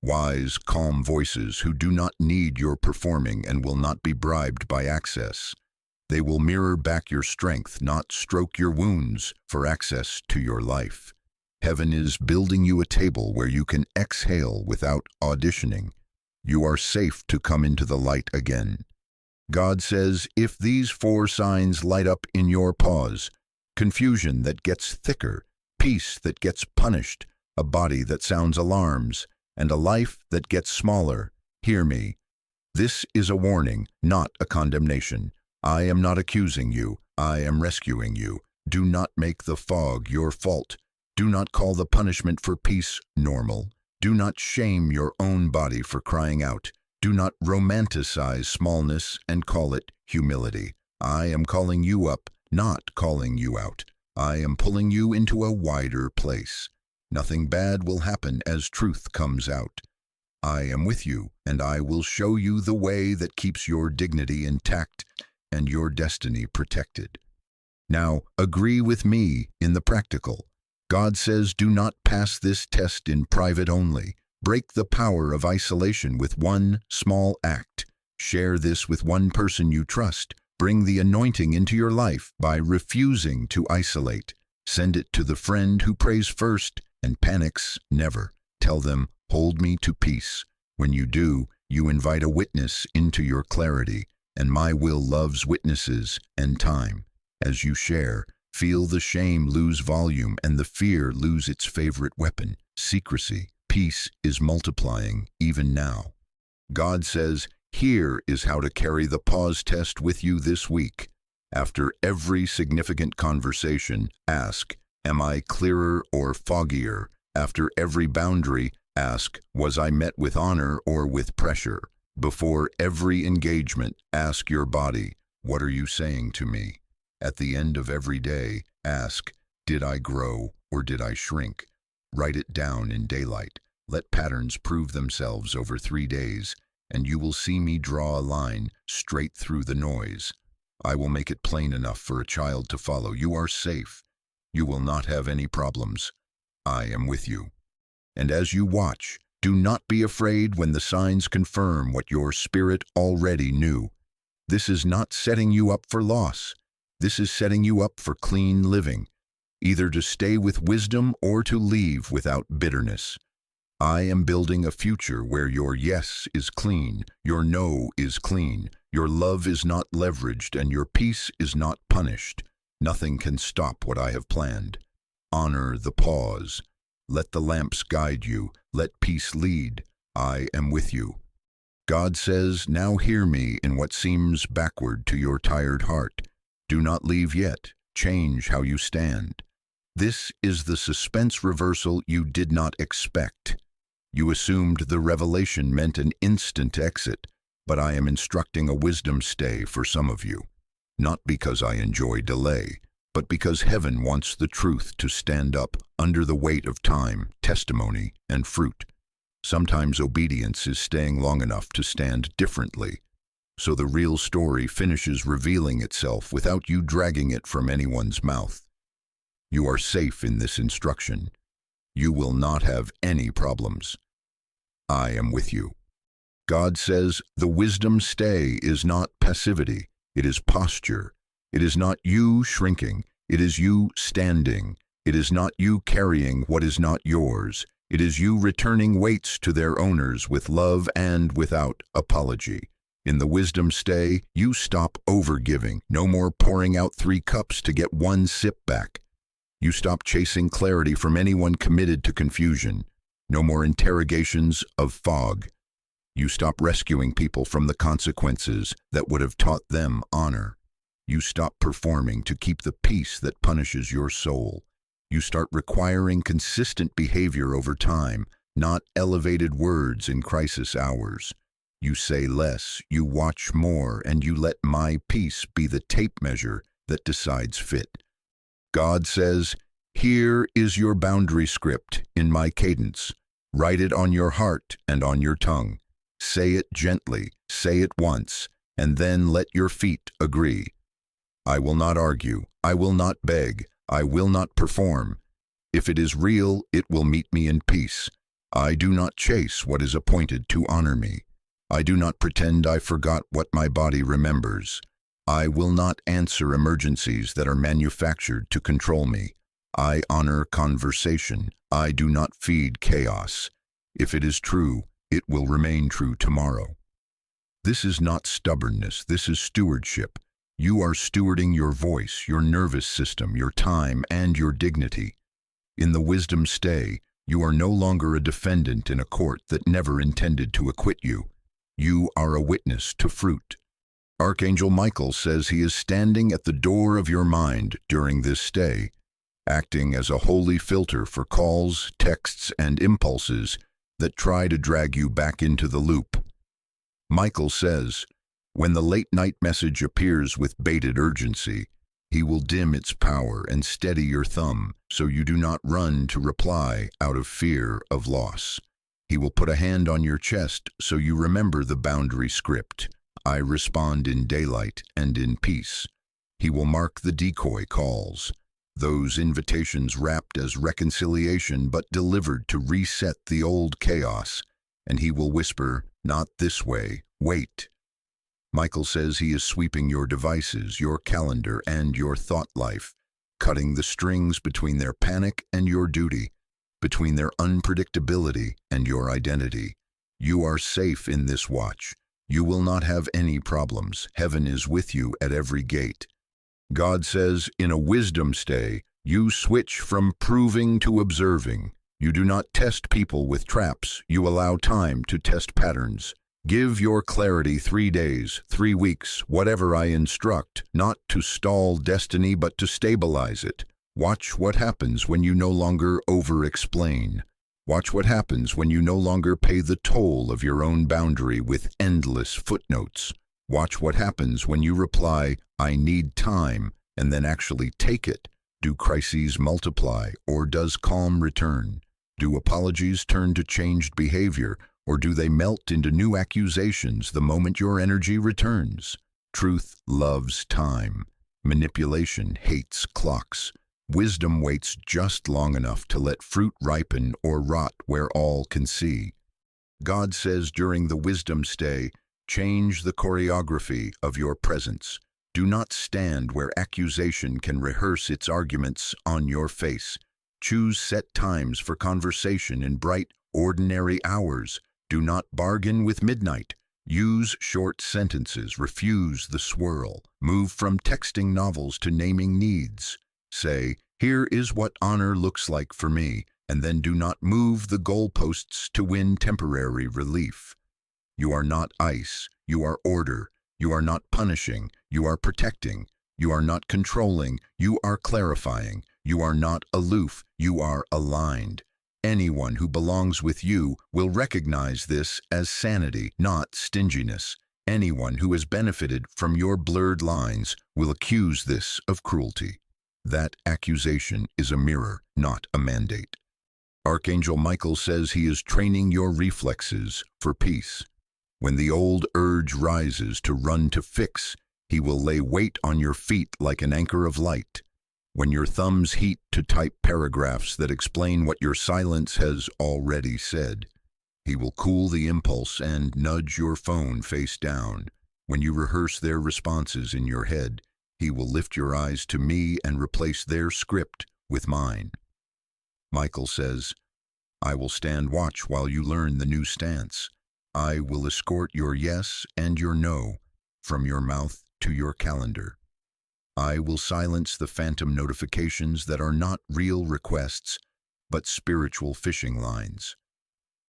Wise, calm voices who do not need your performing and will not be bribed by access. They will mirror back your strength, not stroke your wounds for access to your life. Heaven is building you a table where you can exhale without auditioning. You are safe to come into the light again. God says, if these 4 signs light up in your pause, confusion that gets thicker, peace that gets punished, a body that sounds alarms, and a life that gets smaller, hear me. This is a warning, not a condemnation. I am not accusing you. I am rescuing you. Do not make the fog your fault. Do not call the punishment for peace normal. Do not shame your own body for crying out. Do not romanticize smallness and call it humility. I am calling you up, not calling you out. I am pulling you into a wider place. Nothing bad will happen as truth comes out. I am with you, and I will show you the way that keeps your dignity intact and your destiny protected. Now, agree with me in the practical. God says, do not pass this test in private only. Break the power of isolation with one small act. Share this with one person you trust. Bring the anointing into your life by refusing to isolate. Send it to the friend who prays first and panics never. Tell them, hold me to peace. When you do, you invite a witness into your clarity, and my will loves witnesses and time. As you share, Feel the shame lose volume and the fear lose its favorite weapon, secrecy. Peace is multiplying even now. God says, here is how to carry the pause test with you this week. After every significant conversation, ask, am I clearer or foggier? After every boundary, ask, was I met with honor or with pressure? Before every engagement, ask your body, what are you saying to me? At the end of every day, ask, did I grow or did I shrink? Write it down in daylight. Let patterns prove themselves over 3 days, and you will see me draw a line straight through the noise. I will make it plain enough for a child to follow. You are safe. You will not have any problems. I am with you. And as you watch, do not be afraid when the signs confirm what your spirit already knew. This is not setting you up for loss. This is setting you up for clean living, either to stay with wisdom or to leave without bitterness. I am building a future where your yes is clean, your no is clean, your love is not leveraged, and your peace is not punished. Nothing can stop what I have planned. Honor the pause. Let the lamps guide you. Let peace lead. I am with you. God says, now hear me in what seems backward to your tired heart. Do not leave yet. Change how you stand. This is the suspense reversal you did not expect. You assumed the revelation meant an instant exit, but I am instructing a wisdom stay for some of you. Not because I enjoy delay, but because heaven wants the truth to stand up under the weight of time, testimony, and fruit. Sometimes obedience is staying long enough to stand differently, so the real story finishes revealing itself without you dragging it from anyone's mouth. You are safe in this instruction. You will not have any problems. I am with you. God says the wisdom stay is not passivity, it is posture. It is not you shrinking, it is you standing. It is not you carrying what is not yours. It is you returning weights to their owners with love and without apology. In the wisdom stay, you stop overgiving. No more pouring out 3 cups to get 1 sip back. You stop chasing clarity from anyone committed to confusion. No more interrogations of fog. You stop rescuing people from the consequences that would have taught them honor. You stop performing to keep the peace that punishes your soul. You start requiring consistent behavior over time, not elevated words in crisis hours. You say less, you watch more, and you let my peace be the tape measure that decides fit. God says, here is your boundary script in my cadence. Write it on your heart and on your tongue. Say it gently, say it once, and then let your feet agree. I will not argue, I will not beg, I will not perform. If it is real, it will meet me in peace. I do not chase what is appointed to honor me. I do not pretend I forgot what my body remembers. I will not answer emergencies that are manufactured to control me. I honor conversation. I do not feed chaos. If it is true, it will remain true tomorrow. This is not stubbornness, this is stewardship. You are stewarding your voice, your nervous system, your time, and your dignity. In the wisdom stay, you are no longer a defendant in a court that never intended to acquit you. You are a witness to fruit. Archangel Michael says he is standing at the door of your mind during this stay, acting as a holy filter for calls, texts, and impulses that try to drag you back into the loop. Michael says, when the late-night message appears with bated urgency, he will dim its power and steady your thumb so you do not run to reply out of fear of loss. He will put a hand on your chest so you remember the boundary script. I respond in daylight and in peace. He will mark the decoy calls, those invitations wrapped as reconciliation but delivered to reset the old chaos, and he will whisper, not this way, wait. Michael says he is sweeping your devices, your calendar, and your thought life, cutting the strings between their panic and your duty, between their unpredictability and your identity. You are safe in this watch. You will not have any problems. Heaven is with you at every gate. God says, in a wisdom stay, you switch from proving to observing. You do not test people with traps. You allow time to test patterns. Give your clarity 3 days, 3 weeks, whatever I instruct, not to stall destiny but to stabilize it. Watch what happens when you no longer over-explain. Watch what happens when you no longer pay the toll of your own boundary with endless footnotes. Watch what happens when you reply, I need time, and then actually take it. Do crises multiply, or does calm return? Do apologies turn to changed behavior, or do they melt into new accusations the moment your energy returns? Truth loves time. Manipulation hates clocks. Wisdom waits just long enough to let fruit ripen or rot where all can see. God says during the wisdom stay, change the choreography of your presence. Do not stand where accusation can rehearse its arguments on your face. Choose set times for conversation in bright, ordinary hours. Do not bargain with midnight. Use short sentences. Refuse the swirl. Move from texting novels to naming needs. Say, here is what honor looks like for me, and then do not move the goalposts to win temporary relief. You are not ice. You are order. You are not punishing. You are protecting. You are not controlling. You are clarifying. You are not aloof. You are aligned. Anyone who belongs with you will recognize this as sanity, not stinginess. Anyone who has benefited from your blurred lines will accuse this of cruelty. That accusation is a mirror, not a mandate. Archangel Michael says he is training your reflexes for peace. When the old urge rises to run to fix, he will lay weight on your feet like an anchor of light. When your thumbs heat to type paragraphs that explain what your silence has already said, he will cool the impulse and nudge your phone face down. When you rehearse their responses in your head, he will lift your eyes to me and replace their script with mine. Michael says, I will stand watch while you learn the new stance. I will escort your yes and your no from your mouth to your calendar. I will silence the phantom notifications that are not real requests, but spiritual fishing lines.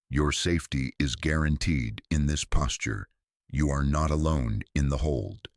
Your safety is guaranteed in this posture. You are not alone in the hold.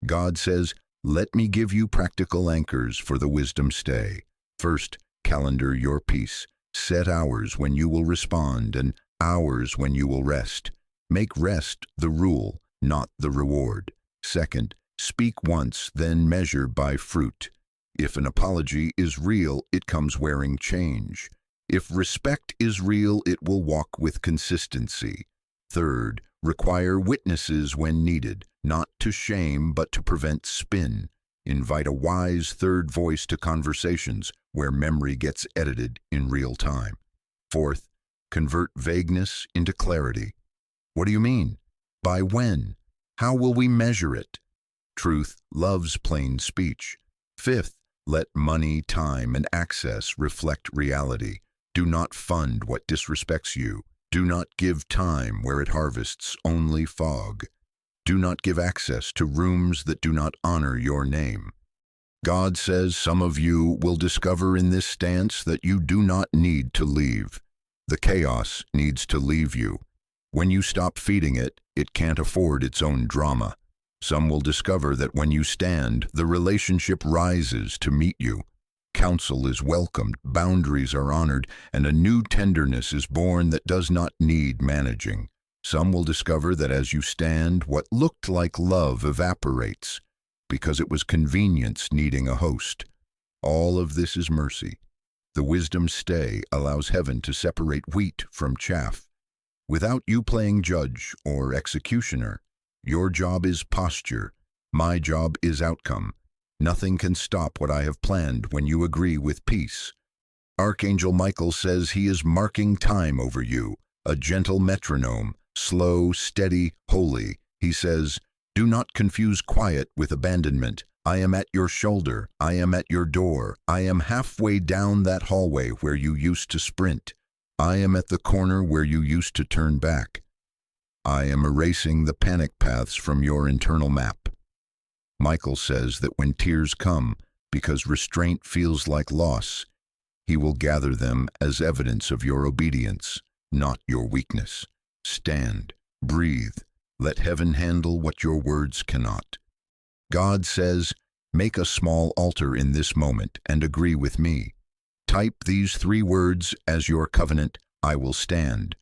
God says, let me give you practical anchors for the wisdom stay. First, calendar your peace. Set hours when you will respond and hours when you will rest. Make rest the rule, not the reward. Second, speak once, then measure by fruit. If an apology is real, it comes wearing change. If respect is real, it will walk with consistency. Third, require witnesses when needed, not to shame but to prevent spin. Invite a wise third voice to conversations where memory gets edited in real time. Fourth, convert vagueness into clarity. What do you mean? By when? How will we measure it? Truth loves plain speech. Fifth, let money, time, and access reflect reality. Do not fund what disrespects you. Do not give time where it harvests only fog. Do not give access to rooms that do not honor your name. God says some of you will discover in this stance that you do not need to leave. The chaos needs to leave you. When you stop feeding it, it can't afford its own drama. Some will discover that when you stand, the relationship rises to meet you. Counsel is welcomed, boundaries are honored, and a new tenderness is born that does not need managing. Some will discover that as you stand, what looked like love evaporates, because it was convenience needing a host. All of this is mercy. The wisdom stay allows heaven to separate wheat from chaff. Without you playing judge or executioner, your job is posture, my job is outcome. Nothing can stop what I have planned when you agree with peace. Archangel Michael says he is marking time over you, a gentle metronome, slow, steady, holy. He says, do not confuse quiet with abandonment. I am at your shoulder. I am at your door. I am halfway down that hallway where you used to sprint. I am at the corner where you used to turn back. I am erasing the panic paths from your internal map. Michael says that when tears come, because restraint feels like loss, he will gather them as evidence of your obedience, not your weakness. Stand, breathe, let heaven handle what your words cannot. God says, make a small altar in this moment and agree with me. Type these 3 words as your covenant, I will stand.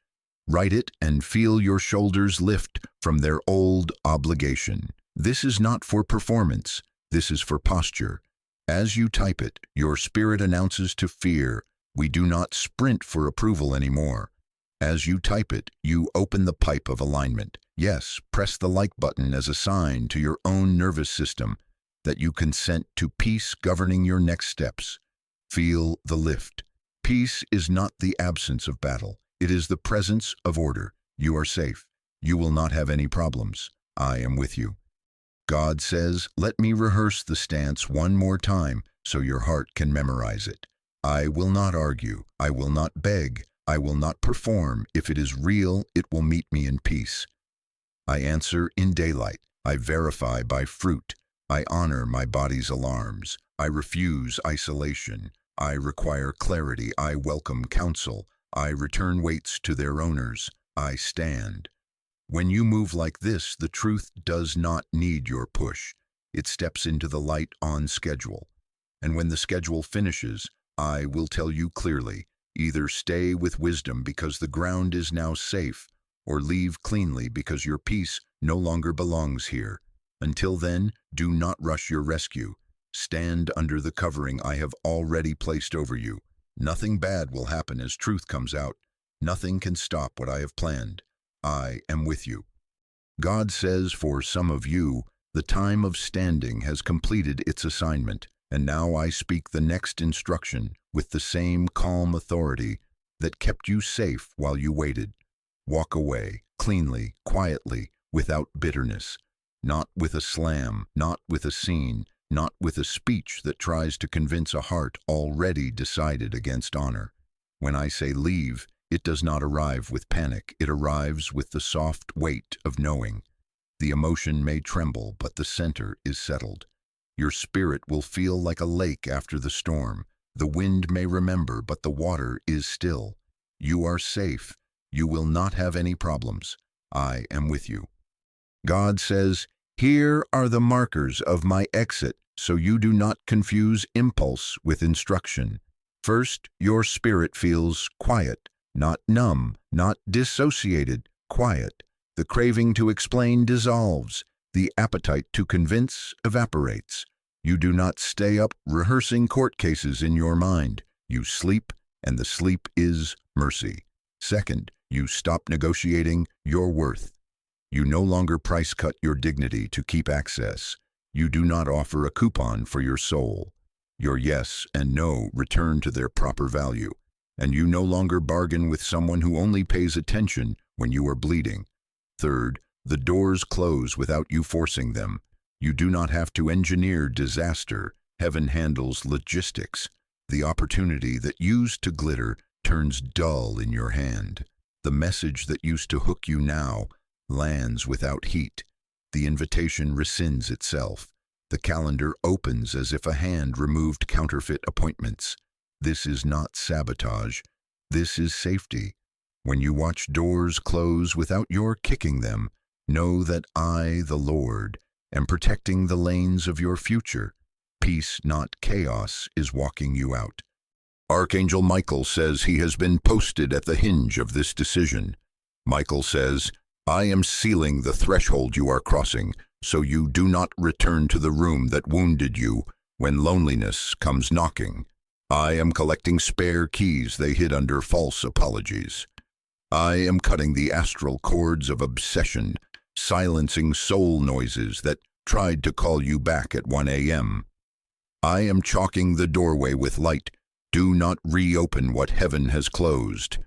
Write it and feel your shoulders lift from their old obligation. This is not for performance, this is for posture. As you type it, your spirit announces to fear, we do not sprint for approval anymore. As you type it, you open the pipe of alignment. Yes, press the like button as a sign to your own nervous system that you consent to peace governing your next steps. Feel the lift. Peace is not the absence of battle. It is the presence of order. You are safe. You will not have any problems. I am with you. God says, let me rehearse the stance one more time so your heart can memorize it. I will not argue. I will not beg. I will not perform. If it is real, it will meet me in peace. I answer in daylight. I verify by fruit. I honor my body's alarms. I refuse isolation. I require clarity. I welcome counsel. I return weights to their owners. I stand. When you move like this, the truth does not need your push. It steps into the light on schedule. And when the schedule finishes, I will tell you clearly, either stay with wisdom because the ground is now safe, or leave cleanly because your peace no longer belongs here. Until then, do not rush your rescue. Stand under the covering I have already placed over you. Nothing bad will happen as truth comes out. Nothing can stop what I have planned. I am with you. God says for some of you, the time of standing has completed its assignment, and now I speak the next instruction with the same calm authority that kept you safe while you waited. Walk away, cleanly, quietly, without bitterness, not with a slam, not with a scene, not with a speech that tries to convince a heart already decided against honor. When I say leave, it does not arrive with panic. It arrives with the soft weight of knowing. The emotion may tremble, but the center is settled. Your spirit will feel like a lake after the storm. The wind may remember, but the water is still. You are safe. You will not have any problems. I am with you. God says, here are the markers of my exit, so you do not confuse impulse with instruction. First, your spirit feels quiet. Not numb, not dissociated, quiet. The craving to explain dissolves. The appetite to convince evaporates. You do not stay up rehearsing court cases in your mind. You sleep, and the sleep is mercy. Second, you stop negotiating your worth. You no longer price cut your dignity to keep access. You do not offer a coupon for your soul. Your yes and no return to their proper value. And you no longer bargain with someone who only pays attention when you are bleeding. Third, the doors close without you forcing them. You do not have to engineer disaster. Heaven handles logistics. The opportunity that used to glitter turns dull in your hand. The message that used to hook you now lands without heat. The invitation rescinds itself. The calendar opens as if a hand removed counterfeit appointments. This is not sabotage. This is safety. When you watch doors close without your kicking them, know that I, the Lord, am protecting the lanes of your future. Peace, not chaos, is walking you out. Archangel Michael says he has been posted at the hinge of this decision. Michael says, I am sealing the threshold you are crossing, so you do not return to the room that wounded you when loneliness comes knocking. I am collecting spare keys they hid under false apologies. I am cutting the astral cords of obsession, silencing soul noises that tried to call you back at 1 a.m. I am chalking the doorway with light. Do not reopen what heaven has closed.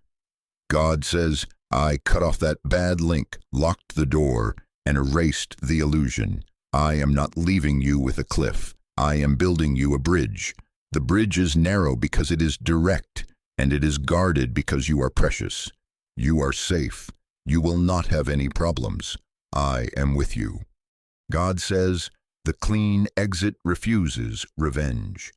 God says, I cut off that bad link, locked the door, and erased the illusion. I am not leaving you with a cliff. I am building you a bridge. The bridge is narrow because it is direct, and it is guarded because you are precious. You are safe. You will not have any problems. I am with you. God says, The clean exit refuses revenge.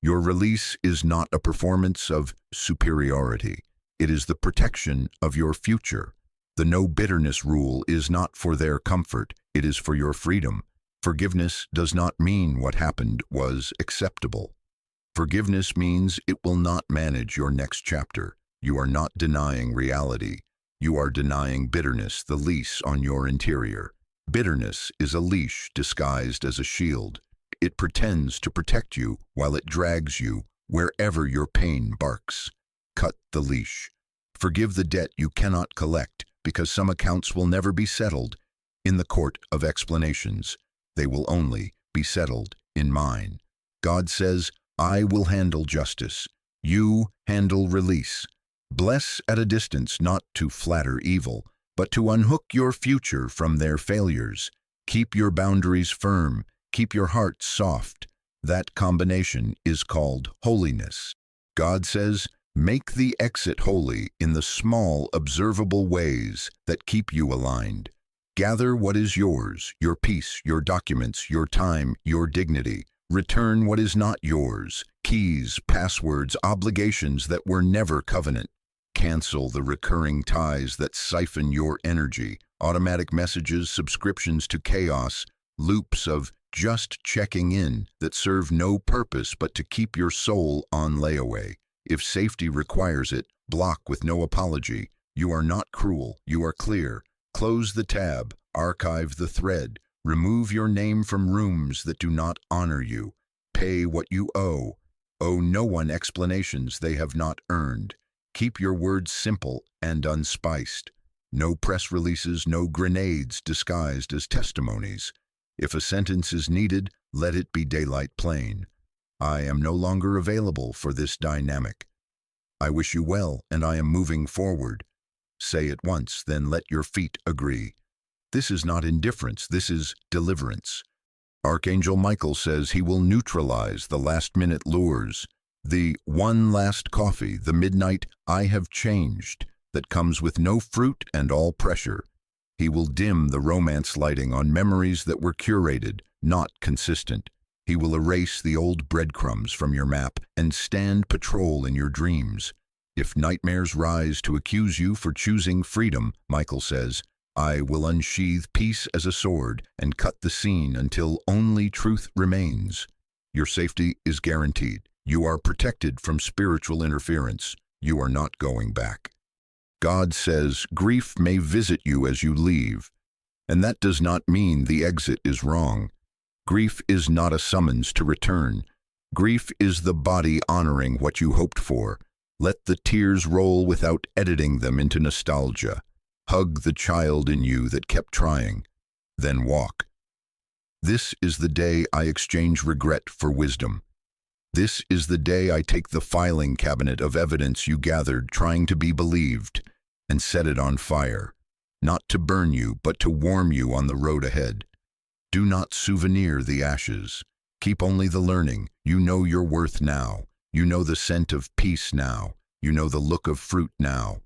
Your release is not a performance of superiority. It is the protection of your future. The no bitterness rule is not for their comfort, it is for your freedom. Forgiveness does not mean what happened was acceptable. Forgiveness means it will not manage your next chapter. You are not denying reality. You are denying bitterness, the leash on your interior. Bitterness is a leash disguised as a shield. It pretends to protect you while it drags you wherever your pain barks. Cut the leash. Forgive the debt you cannot collect, because some accounts will never be settled in the court of explanations. They will only be settled in mine. God says, I will handle justice. You handle release. Bless at a distance, not to flatter evil, but to unhook your future from their failures. Keep your boundaries firm. Keep your heart soft. That combination is called holiness. God says, make the exit holy in the small, observable ways that keep you aligned. Gather what is yours, your peace, your documents, your time, your dignity. Return what is not yours, keys, passwords, obligations that were never covenant. Cancel the recurring ties that siphon your energy, automatic messages, subscriptions to chaos, loops of just checking in that serve no purpose but to keep your soul on layaway. If safety requires it, block with no apology. You are not cruel, you are clear. Close the tab, archive the thread, remove your name from rooms that do not honor you. Pay what you owe. Owe no one explanations they have not earned. Keep your words simple and unspiced. No press releases, no grenades disguised as testimonies. If a sentence is needed, let it be daylight plain. I am no longer available for this dynamic. I wish you well, and I am moving forward. Say it once, then let your feet agree. This is not indifference, this is deliverance. Archangel Michael says he will neutralize the last-minute lures, the one last coffee, the midnight I have changed that comes with no fruit and all pressure. He will dim the romance lighting on memories that were curated, not consistent. He will erase the old breadcrumbs from your map and stand patrol in your dreams. If nightmares rise to accuse you for choosing freedom, Michael says, I will unsheathe peace as a sword and cut the scene until only truth remains. Your safety is guaranteed. You are protected from spiritual interference. You are not going back. God says grief may visit you as you leave, and that does not mean the exit is wrong. Grief is not a summons to return. Grief is the body honoring what you hoped for. Let the tears roll without editing them into nostalgia. Hug the child in you that kept trying, then walk. This is the day I exchange regret for wisdom. This is the day I take the filing cabinet of evidence you gathered trying to be believed and set it on fire, not to burn you, but to warm you on the road ahead. Do not souvenir the ashes. Keep only the learning. You know your worth now. You know the scent of peace now. You know the look of fruit now.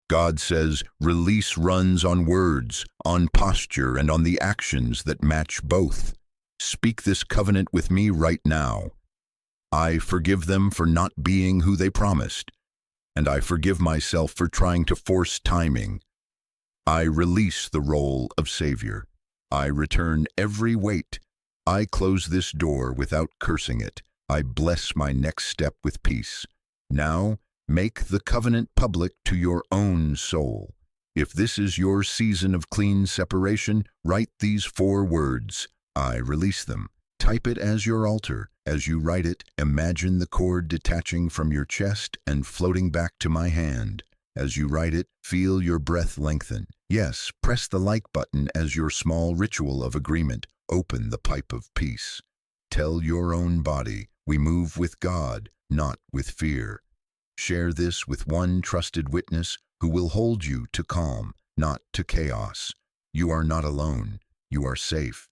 God says release runs on words, on posture, and on the actions that match both. Speak this covenant with me right now. I forgive them for not being who they promised, and I forgive myself for trying to force timing. I release the role of Savior. I return every weight. I close this door without cursing it. I bless my next step with peace. Now, make the covenant public to your own soul. If this is your season of clean separation, write these 4 words. I release them. Type it as your altar. As you write it, imagine the cord detaching from your chest and floating back to my hand. As you write it, feel your breath lengthen. Yes, press the like button as your small ritual of agreement. Open the pipe of peace. Tell your own body, we move with God, not with fear. Share this with one trusted witness who will hold you to calm, not to chaos. You are not alone. You are safe.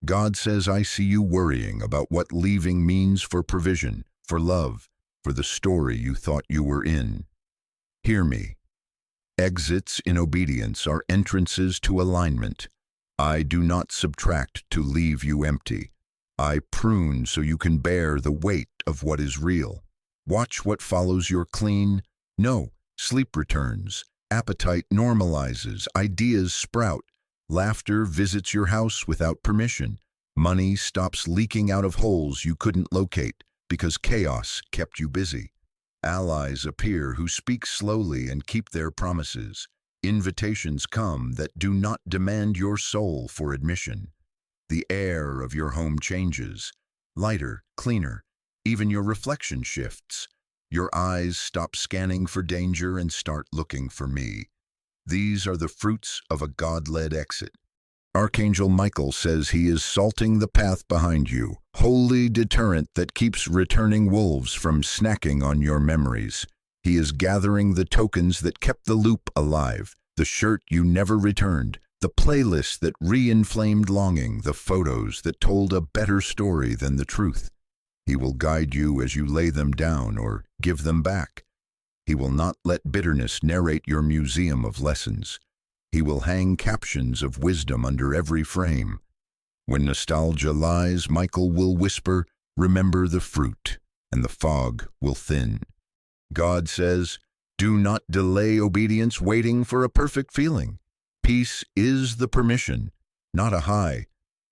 God says, I see you worrying about what leaving means for provision, for love, for the story you thought you were in. Hear me. Exits in obedience are entrances to alignment. I do not subtract to leave you empty. I prune so you can bear the weight of what is real. Watch what follows your clean. No, sleep returns. Appetite normalizes. Ideas sprout. Laughter visits your house without permission. Money stops leaking out of holes you couldn't locate because chaos kept you busy. Allies appear who speak slowly and keep their promises. Invitations come that do not demand your soul for admission. The air of your home changes. Lighter, cleaner. Even your reflection shifts. Your eyes stop scanning for danger and start looking for me. These are the fruits of a God-led exit. Archangel Michael says he is salting the path behind you, holy deterrent that keeps returning wolves from snacking on your memories. He is gathering the tokens that kept the loop alive, the shirt you never returned, the playlist that re-inflamed longing, the photos that told a better story than the truth. He will guide you as you lay them down or give them back. He will not let bitterness narrate your museum of lessons. He will hang captions of wisdom under every frame. When nostalgia lies, Michael will whisper, "Remember the fruit," and the fog will thin. God says, do not delay obedience waiting for a perfect feeling. Peace is the permission, not a high.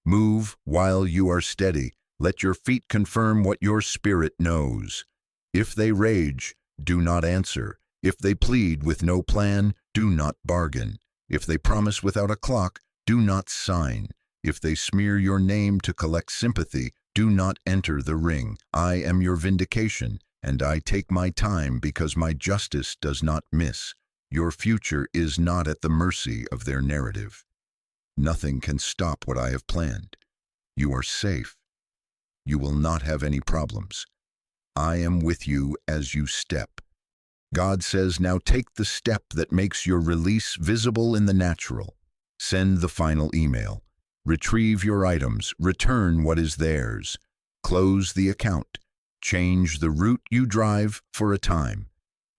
Move while you are steady. Let your feet confirm what your spirit knows. If they rage, do not answer. If they plead with no plan, do not bargain. If they promise without a clock, do not sign. If they smear your name to collect sympathy, do not enter the ring. I am your vindication, and I take my time because my justice does not miss. Your future is not at the mercy of their narrative. Nothing can stop what I have planned. You are safe. You will not have any problems. I am with you as you step. God says, now take the step that makes your release visible in the natural. Send the final email. Retrieve your items. Return what is theirs. Close the account. Change the route you drive for a time.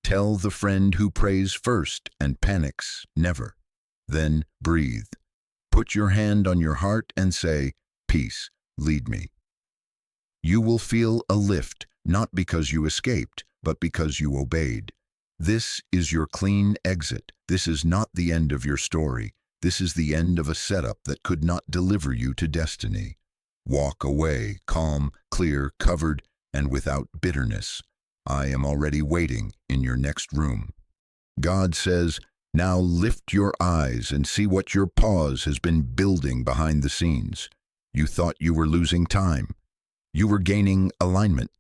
Tell the friend who prays first and panics never. Then breathe. Put your hand on your heart and say, peace, lead me. You will feel a lift, not because you escaped, but because you obeyed. This is your clean exit. This is not the end of your story. This is the end of a setup that could not deliver you to destiny. Walk away, calm, clear, covered, and without bitterness. I am already waiting in your next room. God says, now lift your eyes and see what your pause has been building behind the scenes. You thought you were losing time. You were gaining alignment.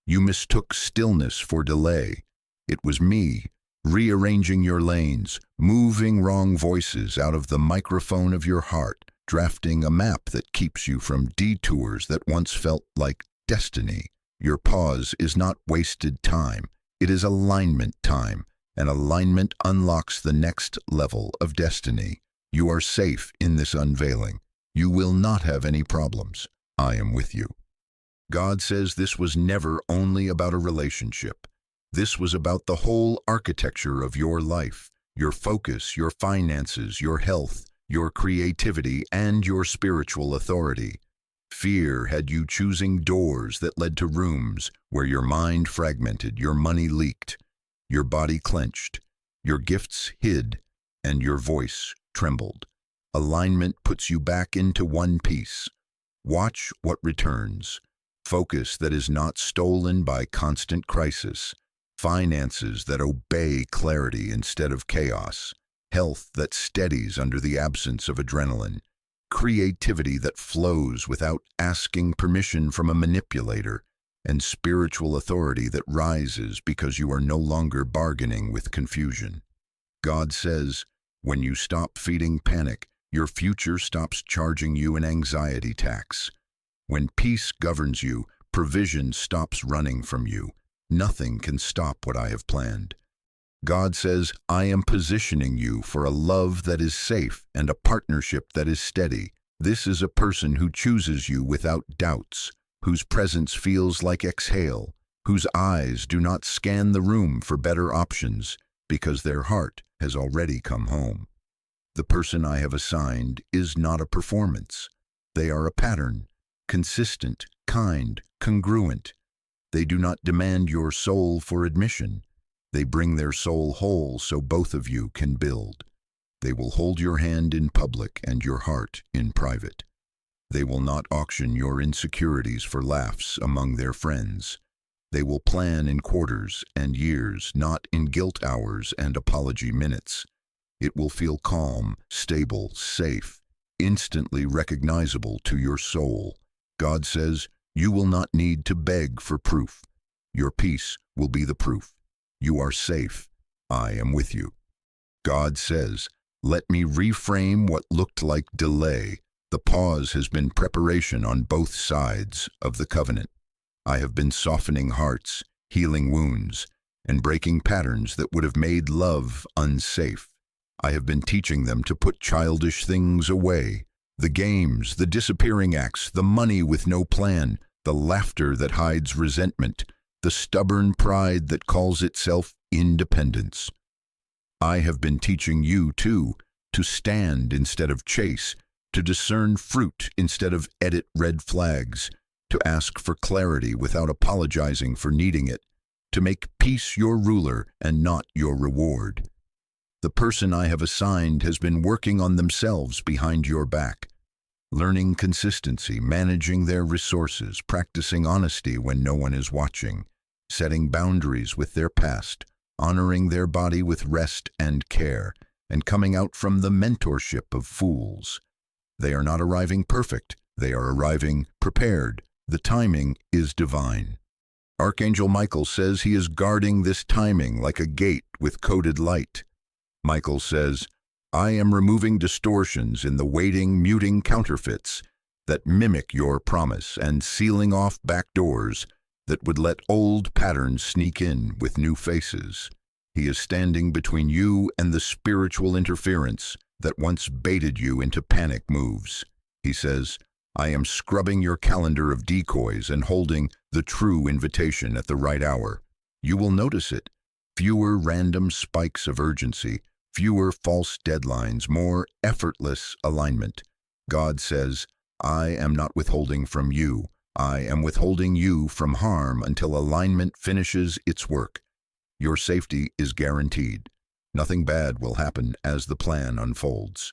You mistook stillness for delay. It was me, rearranging your lanes, moving wrong voices out of the microphone of your heart, drafting a map that keeps you from detours that once felt like destiny. Your pause is not wasted time. It is alignment time, and alignment unlocks the next level of destiny. You are safe in this unveiling. You will not have any problems. I am with you. God says this was never only about a relationship. This was about the whole architecture of your life, your focus, your finances, your health, your creativity, and your spiritual authority. Fear had you choosing doors that led to rooms where your mind fragmented, your money leaked, your body clenched, your gifts hid, and your voice trembled. Alignment puts you back into one piece. Watch what returns. Focus that is not stolen by constant crisis. Finances that obey clarity instead of chaos. Health that steadies under the absence of adrenaline. Creativity that flows without asking permission from a manipulator. And spiritual authority that rises because you are no longer bargaining with confusion. God says, when you stop feeding panic, your future stops charging you an anxiety tax. When peace governs you, provision stops running from you. Nothing can stop what I have planned. God says, I am positioning you for a love that is safe and a partnership that is steady. This is a person who chooses you without doubts, whose presence feels like exhale, whose eyes do not scan the room for better options because their heart has already come home. The person I have assigned is not a performance. They are a pattern, consistent, kind, congruent. They do not demand your soul for admission. They bring their soul whole so both of you can build. They will hold your hand in public and your heart in private. They will not auction your insecurities for laughs among their friends. They will plan in quarters and years, not in guilt hours and apology minutes. It will feel calm, stable, safe, instantly recognizable to your soul. God says, you will not need to beg for proof. Your peace will be the proof. You are safe. I am with you. God says, let me reframe what looked like delay. The pause has been preparation on both sides of the covenant. I have been softening hearts, healing wounds, and breaking patterns that would have made love unsafe. I have been teaching them to put childish things away. The games, the disappearing acts, the money with no plan, the laughter that hides resentment, the stubborn pride that calls itself independence. I have been teaching you, too, to stand instead of chase, to discern fruit instead of edit red flags, to ask for clarity without apologizing for needing it, to make peace your ruler and not your reward. The person I have assigned has been working on themselves behind your back, learning consistency, managing their resources, practicing honesty when no one is watching, setting boundaries with their past, honoring their body with rest and care, and coming out from the mentorship of fools. They are not arriving perfect. They are arriving prepared. The timing is divine. Archangel Michael says he is guarding this timing like a gate with coded light. Michael says, I am removing distortions in the waiting, muting counterfeits that mimic your promise and sealing off back doors that would let old patterns sneak in with new faces. He is standing between you and the spiritual interference that once baited you into panic moves. He says, I am scrubbing your calendar of decoys and holding the true invitation at the right hour. You will notice it. Fewer random spikes of urgency, fewer false deadlines, more effortless alignment. God says, I am not withholding from you. I am withholding you from harm until alignment finishes its work. Your safety is guaranteed. Nothing bad will happen as the plan unfolds.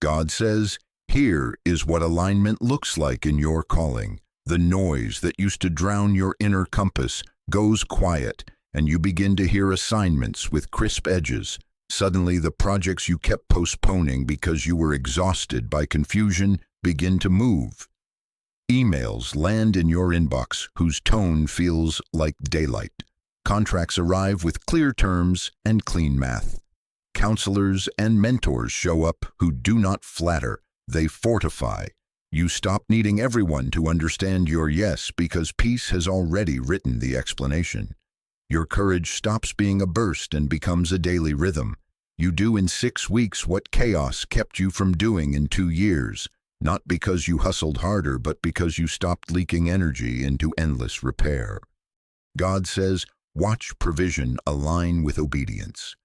God says, here is what alignment looks like in your calling. The noise that used to drown your inner compass goes quiet, and you begin to hear assignments with crisp edges. Suddenly, the projects you kept postponing because you were exhausted by confusion begin to move. Emails land in your inbox whose tone feels like daylight. Contracts arrive with clear terms and clean math. Counselors and mentors show up who do not flatter, they fortify. You stop needing everyone to understand your yes because peace has already written the explanation. Your courage stops being a burst and becomes a daily rhythm. You do in 6 weeks what chaos kept you from doing in 2 years, not because you hustled harder, but because you stopped leaking energy into endless repair. God says, watch provision align with obedience.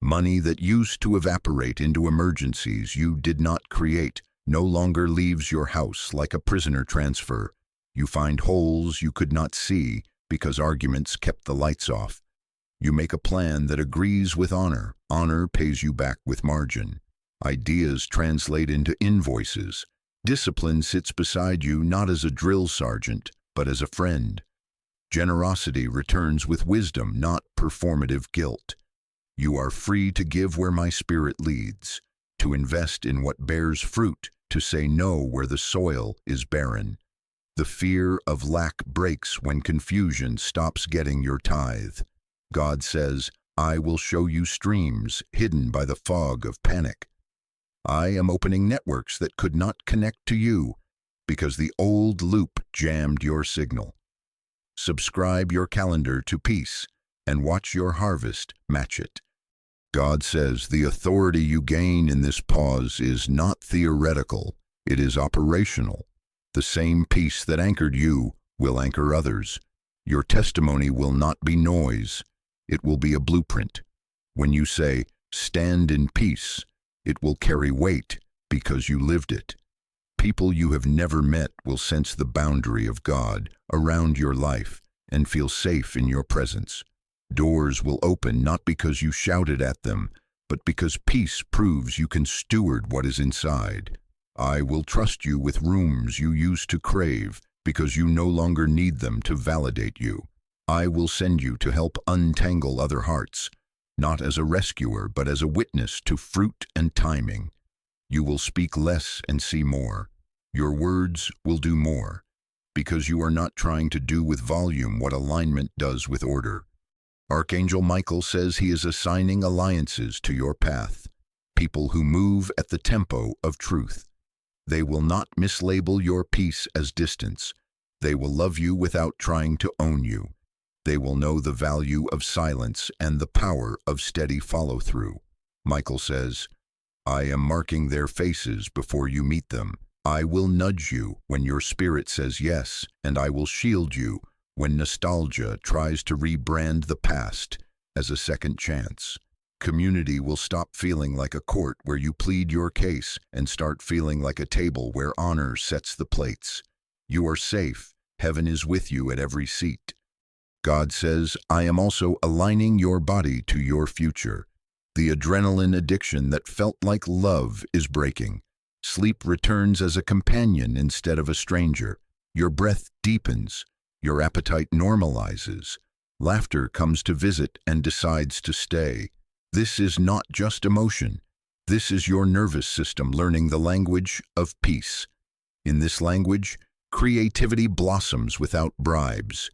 Money that used to evaporate into emergencies you did not create no longer leaves your house like a prisoner transfer. You find holes you could not see because arguments kept the lights off. You make a plan that agrees with honor. Honor pays you back with margin. Ideas translate into invoices. Discipline sits beside you not as a drill sergeant, but as a friend. Generosity returns with wisdom, not performative guilt. You are free to give where my spirit leads, to invest in what bears fruit, to say no where the soil is barren. The fear of lack breaks when confusion stops getting your tithe. God says, I will show you streams hidden by the fog of panic. I am opening networks that could not connect to you because the old loop jammed your signal. Subscribe your calendar to peace and watch your harvest match it. God says the authority you gain in this pause is not theoretical, it is operational. The same peace that anchored you will anchor others. Your testimony will not be noise, it will be a blueprint. When you say, stand in peace, It will carry weight because you lived it. People you have never met will sense the boundary of God around your life and feel safe in your presence. Doors will open not because you shouted at them, but because peace proves you can steward what is inside. I will trust you with rooms you used to crave because you no longer need them to validate you. I will send you to help untangle other hearts, not as a rescuer, but as a witness to fruit and timing. You will speak less and see more. Your words will do more, because you are not trying to do with volume what alignment does with order. Archangel Michael says he is assigning alliances to your path, people who move at the tempo of truth. They will not mislabel your peace as distance. They will love you without trying to own you. They will know the value of silence and the power of steady follow-through. Michael says, I am marking their faces before you meet them. I will nudge you when your spirit says yes, and I will shield you when nostalgia tries to rebrand the past as a second chance. Community will stop feeling like a court where you plead your case and start feeling like a table where honor sets the plates. You are safe. Heaven is with you at every seat. God says, I am also aligning your body to your future. The adrenaline addiction that felt like love is breaking. Sleep returns as a companion instead of a stranger. Your breath deepens. Your appetite normalizes. Laughter comes to visit and decides to stay. This is not just emotion. This is your nervous system learning the language of peace. In this language, creativity blossoms without bribes.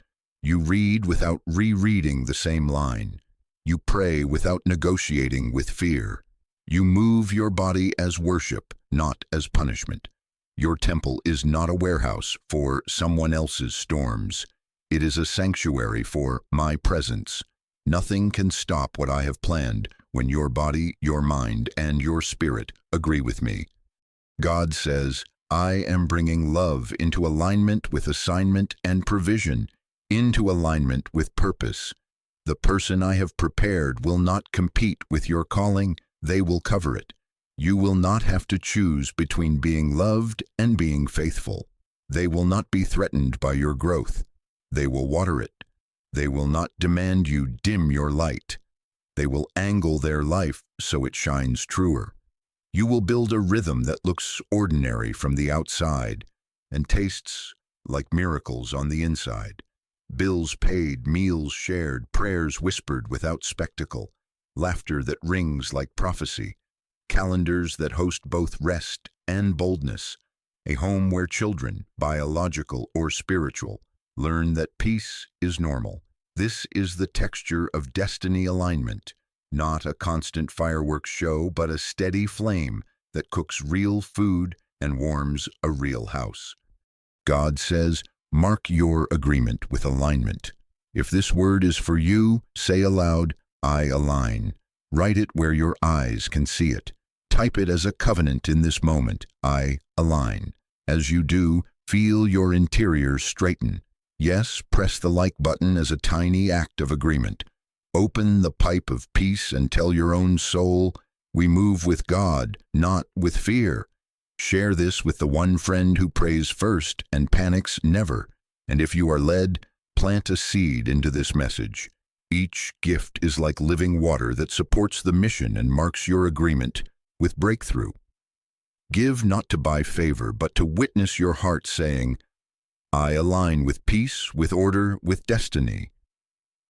You read without rereading the same line. You pray without negotiating with fear. You move your body as worship, not as punishment. Your temple is not a warehouse for someone else's storms. It is a sanctuary for my presence. Nothing can stop what I have planned when your body, your mind, and your spirit agree with me. God says, I am bringing love into alignment with assignment and provision, into alignment with purpose. The person I have prepared will not compete with your calling, they will cover it. You will not have to choose between being loved and being faithful. They will not be threatened by your growth. They will water it. They will not demand you dim your light. They will angle their life so it shines truer. You will build a rhythm that looks ordinary from the outside and tastes like miracles on the inside. Bills paid, meals shared, prayers whispered without spectacle, laughter that rings like prophecy, calendars that host both rest and boldness, a home where children, biological or spiritual, learn that peace is normal. This is the texture of destiny alignment, not a constant fireworks show, but a steady flame that cooks real food and warms a real house. God says, mark your agreement with alignment. If this word is for you, say aloud, I align. Write it where your eyes can see it. Type it as a covenant in this moment, I align. As you do, feel your interior straighten. Yes, press the like button as a tiny act of agreement. Open the pipe of peace and tell your own soul, we move with God, not with fear. Share this with the one friend who prays first and panics never. And if you are led, plant a seed into this message. Each gift is like living water that supports the mission and marks your agreement with breakthrough. Give not to buy favor, but to witness your heart saying, I align with peace, with order, with destiny.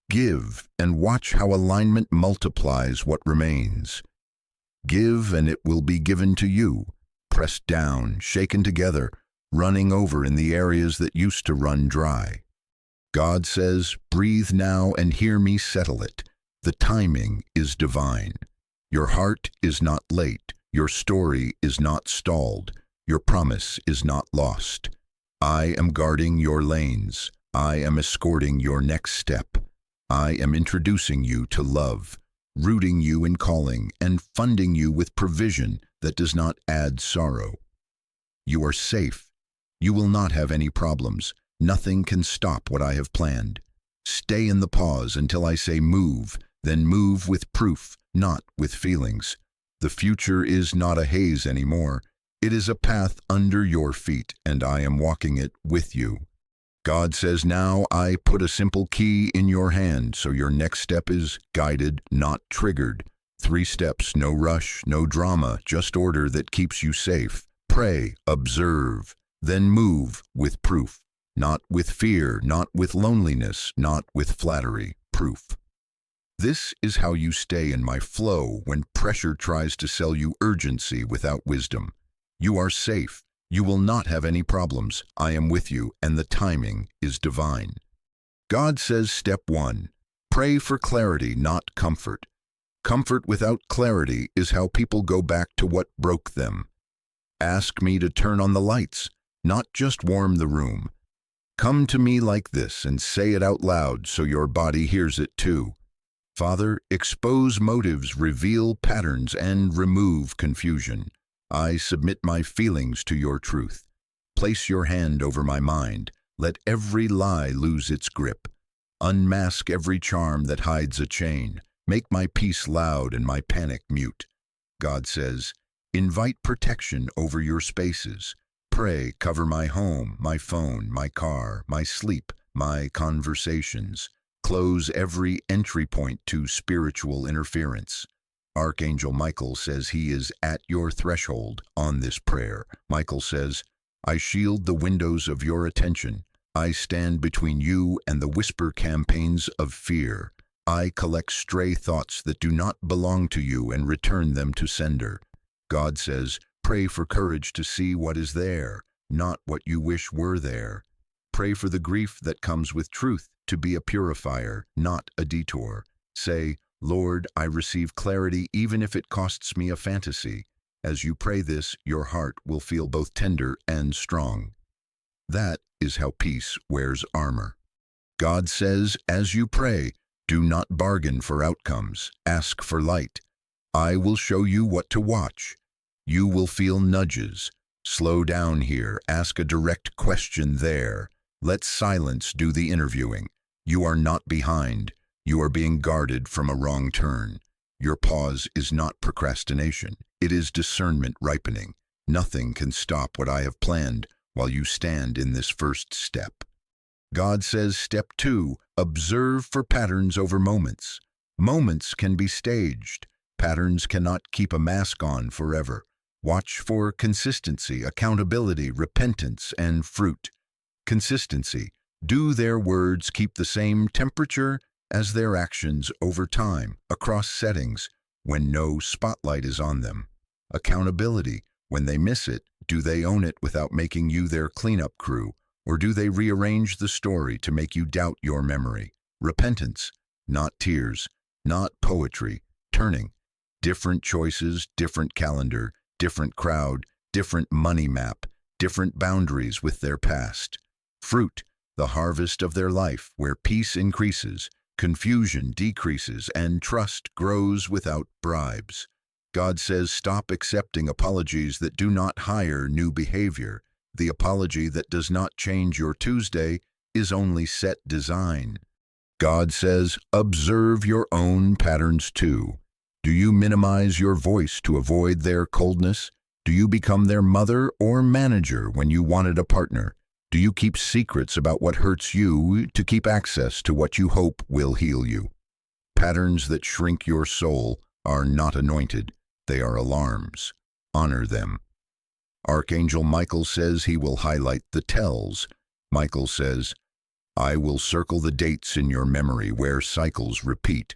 Give and watch how alignment multiplies what remains. Give and it will be given to you, pressed down, shaken together, running over in the areas that used to run dry. God says, breathe now and hear me settle it. The timing is divine. Your heart is not late. Your story is not stalled. Your promise is not lost. I am guarding your lanes. I am escorting your next step. I am introducing you to love, rooting you in calling, and funding you with provision that does not add sorrow. You are safe. You will not have any problems. Nothing can stop what I have planned. Stay in the pause until I say move, then move with proof, not with feelings. The future is not a haze anymore. It is a path under your feet, and I am walking it with you. God says, now I put a simple key in your hand, so your next step is guided, not triggered. 3 steps, no rush, no drama, just order that keeps you safe. Pray, observe, then move with proof. Not with fear, not with loneliness, not with flattery. Proof. This is how you stay in my flow when pressure tries to sell you urgency without wisdom. You are safe. You will not have any problems. I am with you, and the timing is divine. God says, step 1, pray for clarity, not comfort. Comfort without clarity is how people go back to what broke them. Ask me to turn on the lights, not just warm the room. Come to me like this and say it out loud so your body hears it too. Father, expose motives, reveal patterns, and remove confusion. I submit my feelings to your truth. Place your hand over my mind. Let every lie lose its grip. Unmask every charm that hides a chain. Make my peace loud and my panic mute. God says, invite protection over your spaces. Pray, cover my home, my phone, my car, my sleep, my conversations. Close every entry point to spiritual interference. Archangel Michael says he is at your threshold on this prayer. Michael says, I shield the windows of your attention. I stand between you and the whisper campaigns of fear. I collect stray thoughts that do not belong to you and return them to sender. God says, pray for courage to see what is there, not what you wish were there. Pray for the grief that comes with truth to be a purifier, not a detour. Say, Lord, I receive clarity even if it costs me a fantasy. As you pray this, your heart will feel both tender and strong. That is how peace wears armor. God says, as you pray, do not bargain for outcomes. Ask for light. I will show you what to watch. You will feel nudges. Slow down here. Ask a direct question there. Let silence do the interviewing. You are not behind. You are being guarded from a wrong turn. Your pause is not procrastination. It is discernment ripening. Nothing can stop what I have planned while you stand in this first step. God says, step 2, observe for patterns over moments. Moments can be staged. Patterns cannot keep a mask on forever. Watch for consistency, accountability, repentance, and fruit. Consistency. Do their words keep the same temperature as their actions over time, across settings, when no spotlight is on them? Accountability. When they miss it, do they own it without making you their cleanup crew? Or do they rearrange the story to make you doubt your memory? Repentance. Not tears, not poetry. Turning. Different choices, different calendar, different crowd, different money map, different boundaries with their past. Fruit. The harvest of their life, where peace increases, confusion decreases, and trust grows without bribes. God says, stop accepting apologies that do not hire new behavior. The apology that does not change your Tuesday is only set design. God says, observe your own patterns too. Do you minimize your voice to avoid their coldness? Do you become their mother or manager when you wanted a partner? Do you keep secrets about what hurts you to keep access to what you hope will heal you? Patterns that shrink your soul are not anointed. They are alarms. Honor them. Archangel Michael says he will highlight the tells. Michael says, I will circle the dates in your memory where cycles repeat.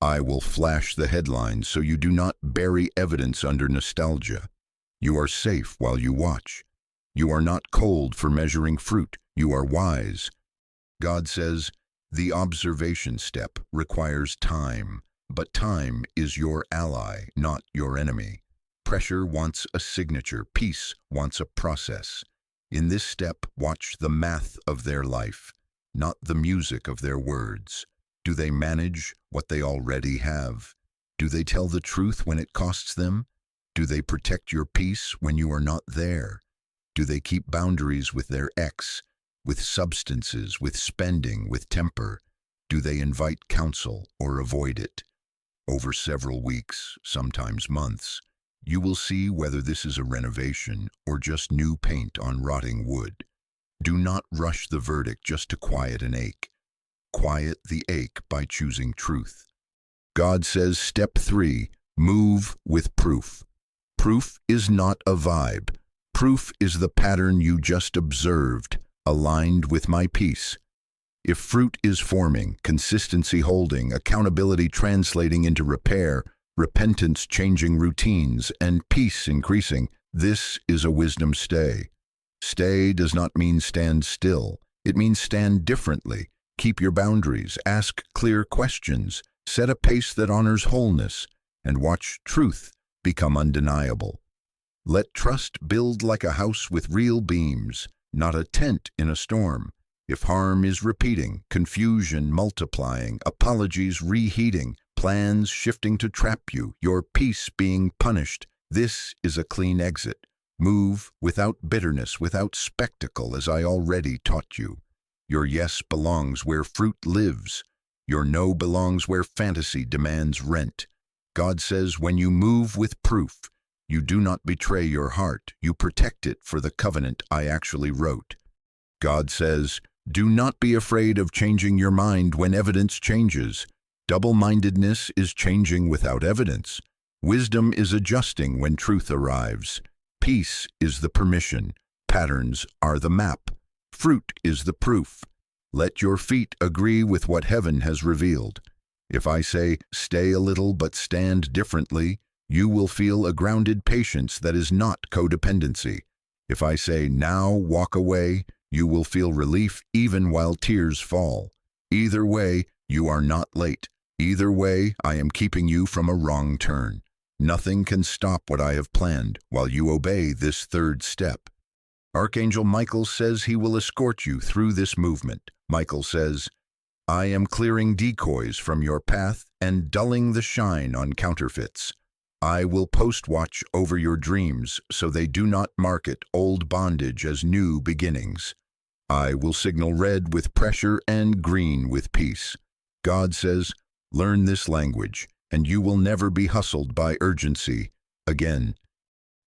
I will flash the headlines so you do not bury evidence under nostalgia. You are safe while you watch. You are not cold for measuring fruit. You are wise. God says, the observation step requires time, but time is your ally, not your enemy. Pressure wants a signature. Peace wants a process. In this step, watch the math of their life, not the music of their words. Do they manage what they already have? Do they tell the truth when it costs them? Do they protect your peace when you are not there? Do they keep boundaries with their ex, with substances, with spending, with temper? Do they invite counsel or avoid it? over several weeks, sometimes months, you will see whether this is a renovation or just new paint on rotting wood. Do not rush the verdict just to quiet an ache. Quiet the ache by choosing truth. God says, step 3, move with proof. Proof is not a vibe. Proof is the pattern you just observed, aligned with my peace. If fruit is forming, consistency holding, accountability translating into repair, repentance changing routines, and peace increasing, this is a wisdom stay. Stay does not mean stand still. It means stand differently. Keep your boundaries, ask clear questions, set a pace that honors wholeness, and watch truth become undeniable. Let trust build like a house with real beams, not a tent in a storm. If harm is repeating, confusion multiplying, apologies reheating, plans shifting to trap you, your peace being punished, this is a clean exit. Move without bitterness, without spectacle, as I already taught you. Your yes belongs where fruit lives. Your no belongs where fantasy demands rent. God says, when you move with proof, you do not betray your heart, you protect it for the covenant I actually wrote. God says, do not be afraid of changing your mind when evidence changes. Double-mindedness is changing without evidence. Wisdom is adjusting when truth arrives. Peace is the permission. Patterns are the map. Fruit is the proof. Let your feet agree with what heaven has revealed. If I say, stay a little but stand differently, you will feel a grounded patience that is not codependency. If I say, now walk away, you will feel relief even while tears fall. Either way, you are not late. Either way, I am keeping you from a wrong turn. Nothing can stop what I have planned while you obey this third step. Archangel Michael says he will escort you through this movement. Michael says, I am clearing decoys from your path and dulling the shine on counterfeits. I will post watch over your dreams so they do not market old bondage as new beginnings. I will signal red with pressure and green with peace. God says, learn this language, and you will never be hustled by urgency again.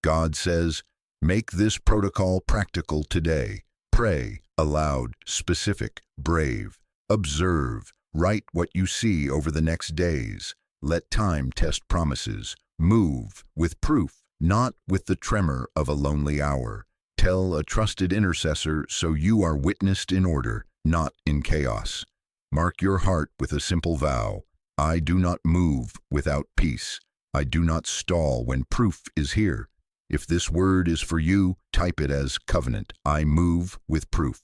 God says, make this protocol practical today. Pray, aloud, specific, brave. Observe, write what you see over the next days. Let time test promises. Move with proof, not with the tremor of a lonely hour. Tell a trusted intercessor so you are witnessed in order, not in chaos. Mark your heart with a simple vow. I do not move without peace. I do not stall when proof is here. If this word is for you, type it as covenant. I move with proof.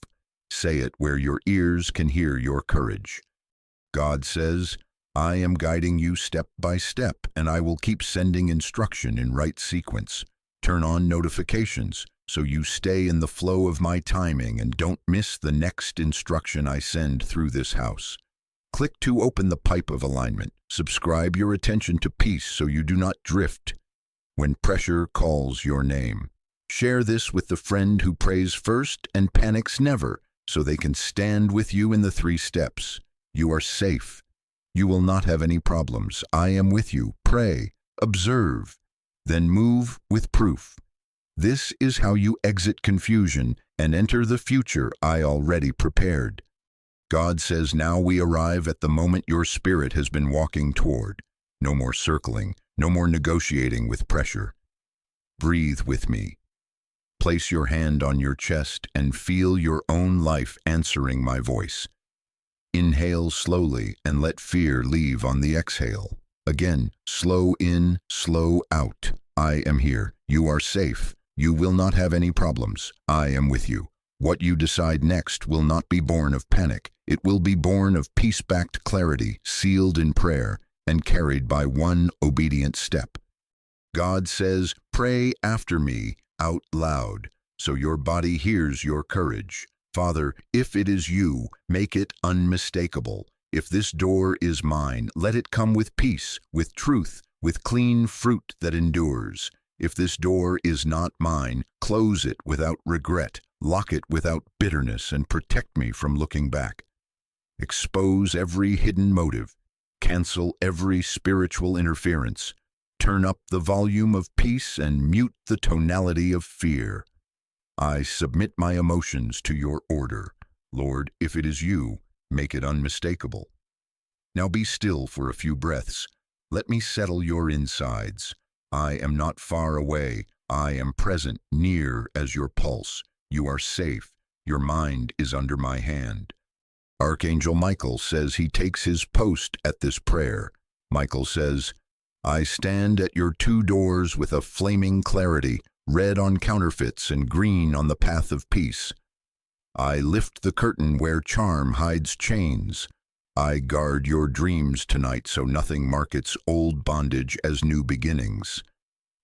Say it where your ears can hear your courage. God says, I am guiding you step by step, and I will keep sending instruction in right sequence. Turn on notifications so you stay in the flow of my timing and don't miss the next instruction I send through this house. Click to open the pipe of alignment. Subscribe your attention to peace so you do not drift when pressure calls your name. Share this with the friend who prays first and panics never, so they can stand with you in the 3 steps. You are safe. You will not have any problems. I am with you. Pray, observe, then move with proof. This is how you exit confusion and enter the future I already prepared. God says now we arrive at the moment your spirit has been walking toward. No more circling, no more negotiating with pressure. Breathe with me. Place your hand on your chest and feel your own life answering my voice. Inhale slowly and let fear leave on the exhale. Again, slow in, slow out. I am here. You are safe. You will not have any problems. I am with you. What you decide next will not be born of panic. It will be born of peace-backed clarity, sealed in prayer, and carried by one obedient step. God says, pray after me out loud, so your body hears your courage. Father, if it is you, make it unmistakable. If this door is mine, let it come with peace, with truth, with clean fruit that endures. If this door is not mine, close it without regret, lock it without bitterness, and protect me from looking back. Expose every hidden motive. Cancel every spiritual interference. Turn up the volume of peace and mute the tonality of fear. I submit my emotions to your order. Lord, if it is you, make it unmistakable. Now be still for a few breaths. Let me settle your insides. I am not far away. I am present, near as your pulse. You are safe. Your mind is under my hand. Archangel Michael says he takes his post at this prayer. Michael says, I stand at your two doors with a flaming clarity, red on counterfeits and green on the path of peace. I lift the curtain where charm hides chains. I guard your dreams tonight so nothing markets old bondage as new beginnings.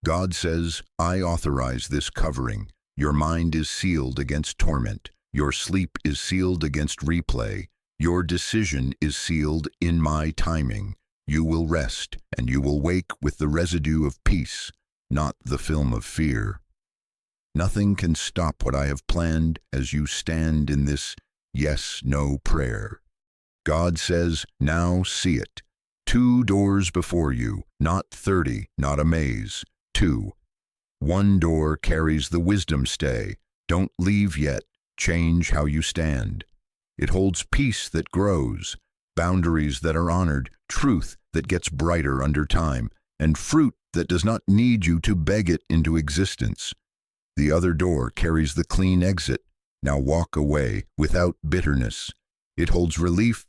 God says, I authorize this covering. Your mind is sealed against torment. Your sleep is sealed against replay. Your decision is sealed in my timing. You will rest, and you will wake with the residue of peace, not the film of fear. Nothing can stop what I have planned as you stand in this yes-no prayer. God says, now see it. 2 doors before you, not 30, not a maze. 2. 1 door carries the wisdom stay. Don't leave yet. Change how you stand. It holds peace that grows, boundaries that are honored, truth that gets brighter under time, and fruit that does not need you to beg it into existence. The other door carries the clean exit. Now walk away without bitterness. It holds relief,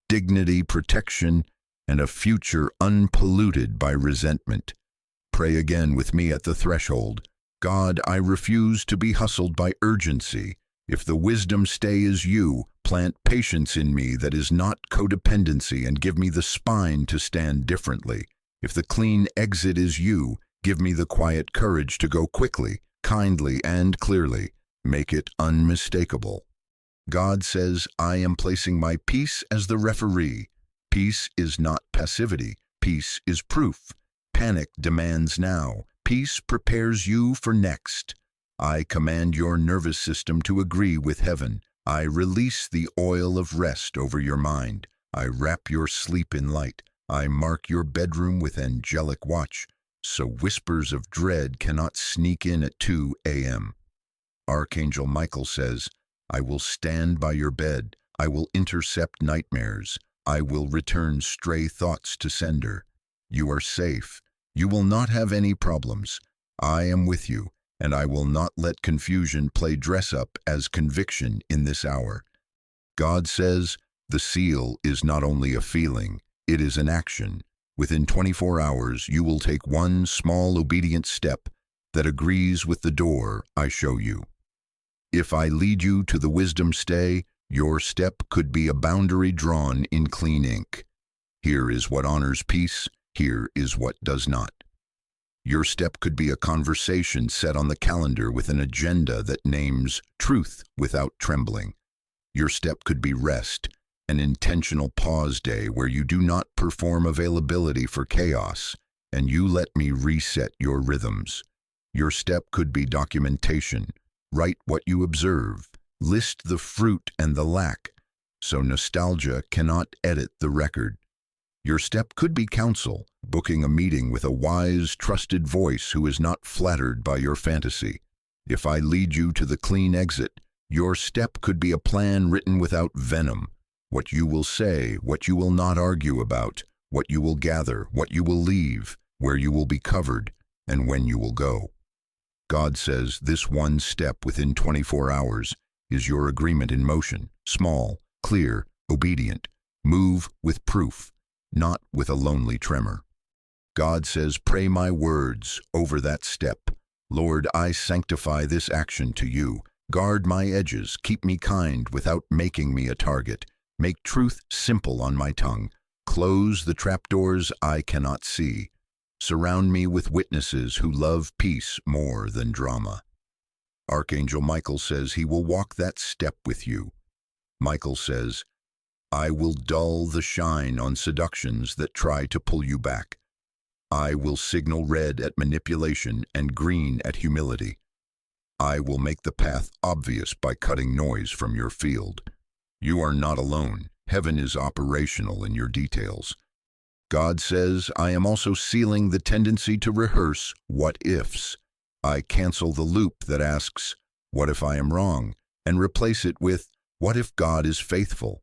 dignity, protection, and a future unpolluted by resentment. Pray again with me at the threshold. God, I refuse to be hustled by urgency. If the wisdom stay is you, plant patience in me that is not codependency and give me the spine to stand differently. If the clean exit is you, give me the quiet courage to go quickly, kindly, and clearly. Make it unmistakable. God says, I am placing my peace as the referee. Peace is not passivity. Peace is proof. Panic demands now. Peace prepares you for next. I command your nervous system to agree with heaven. I release the oil of rest over your mind. I wrap your sleep in light. I mark your bedroom with angelic watch, so whispers of dread cannot sneak in at 2 a.m. Archangel Michael says, I will stand by your bed. I will intercept nightmares. I will return stray thoughts to sender. You are safe. You will not have any problems. I am with you, and I will not let confusion play dress-up as conviction in this hour. God says, the seal is not only a feeling, it is an action. Within 24 hours, you will take one small obedient step that agrees with the door I show you. If I lead you to the wisdom stay, your step could be a boundary drawn in clean ink. Here is what honors peace, here is what does not. Your step could be a conversation set on the calendar with an agenda that names truth without trembling. Your step could be rest, an intentional pause day where you do not perform availability for chaos, and you let me reset your rhythms. Your step could be documentation. Write what you observe. List the fruit and the lack, so nostalgia cannot edit the record. Your step could be counsel, booking a meeting with a wise, trusted voice who is not flattered by your fantasy. If I lead you to the clean exit, your step could be a plan written without venom. What you will say, what you will not argue about, what you will gather, what you will leave, where you will be covered, and when you will go. God says this one step within 24 hours is your agreement in motion, small, clear, obedient. Move with proof, not with a lonely tremor. God says, pray my words over that step. Lord, I sanctify this action to you. Guard my edges, keep me kind without making me a target. Make truth simple on my tongue. Close the trapdoors I cannot see. Surround me with witnesses who love peace more than drama. Archangel Michael says he will walk that step with you. Michael says, I will dull the shine on seductions that try to pull you back. I will signal red at manipulation and green at humility. I will make the path obvious by cutting noise from your field. You are not alone. Heaven is operational in your details. God says, I am also sealing the tendency to rehearse what-ifs. I cancel the loop that asks, what if I am wrong? And replace it with, what if God is faithful?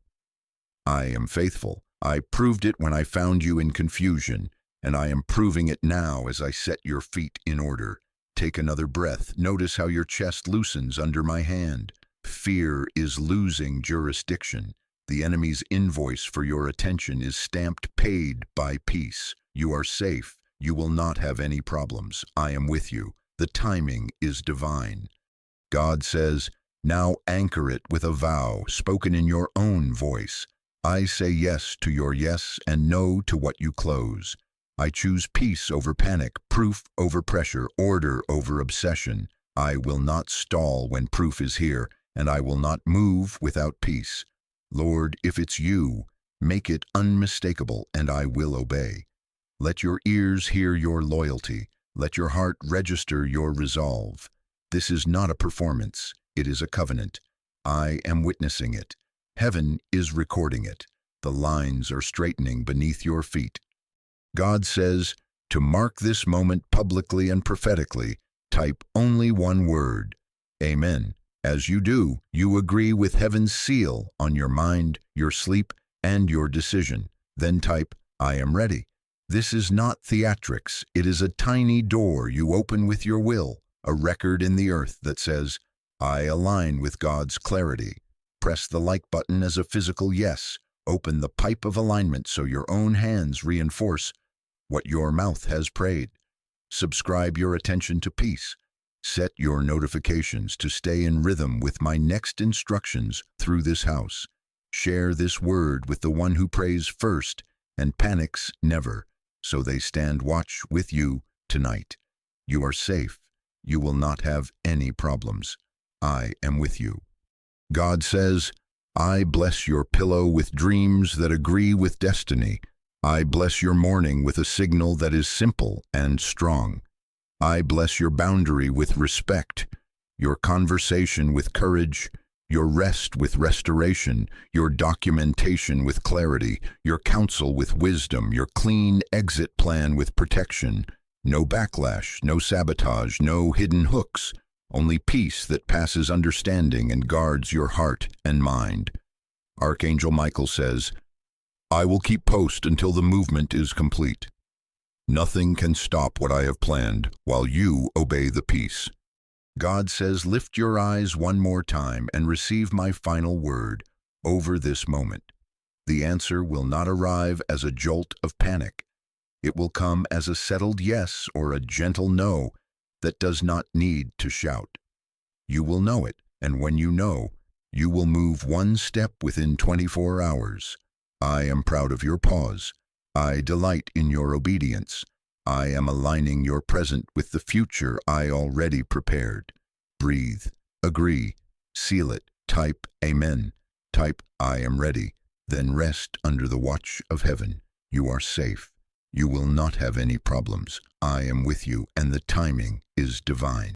I am faithful. I proved it when I found you in confusion, and I am proving it now as I set your feet in order. Take another breath. Notice how your chest loosens under my hand. Fear is losing jurisdiction. The enemy's invoice for your attention is stamped paid by peace. You are safe. You will not have any problems. I am with you. The timing is divine. God says, now anchor it with a vow spoken in your own voice. I say yes to your yes and no to what you close. I choose peace over panic, proof over pressure, order over obsession. I will not stall when proof is here, and I will not move without peace. Lord, if it's you, make it unmistakable, and I will obey. Let your ears hear your loyalty. Let your heart register your resolve. This is not a performance. It is a covenant. I am witnessing it. Heaven is recording it. The lines are straightening beneath your feet. God says, to mark this moment publicly and prophetically, type only one word, Amen. As you do, you agree with heaven's seal on your mind, your sleep, and your decision. Then type, I am ready. This is not theatrics. It is a tiny door you open with your will, a record in the earth that says, I align with God's clarity. Press the like button as a physical yes. Open the pipe of alignment so your own hands reinforce what your mouth has prayed. Subscribe your attention to peace. Set your notifications to stay in rhythm with my next instructions through this house. Share this word with the one who prays first and panics never, so they stand watch with you tonight. You are safe. You will not have any problems. I am with you. God says, I bless your pillow with dreams that agree with destiny. I bless your morning with a signal that is simple and strong. I bless your boundary with respect, your conversation with courage, your rest with restoration, your documentation with clarity, your counsel with wisdom, your clean exit plan with protection. No backlash, no sabotage, no hidden hooks, only peace that passes understanding and guards your heart and mind. Archangel Michael says, I will keep post until the movement is complete. Nothing can stop what I have planned while you obey the peace. God says, lift your eyes one more time and receive my final word over this moment. The answer will not arrive as a jolt of panic. It will come as a settled yes or a gentle no that does not need to shout. You will know it, and when you know, you will move one step within 24 hours. I am proud of your pause. I delight in your obedience. I am aligning your present with the future I already prepared. Breathe, agree, seal it, type Amen, type I am ready, then rest under the watch of heaven. You are safe. You will not have any problems. I am with you, and the timing is divine.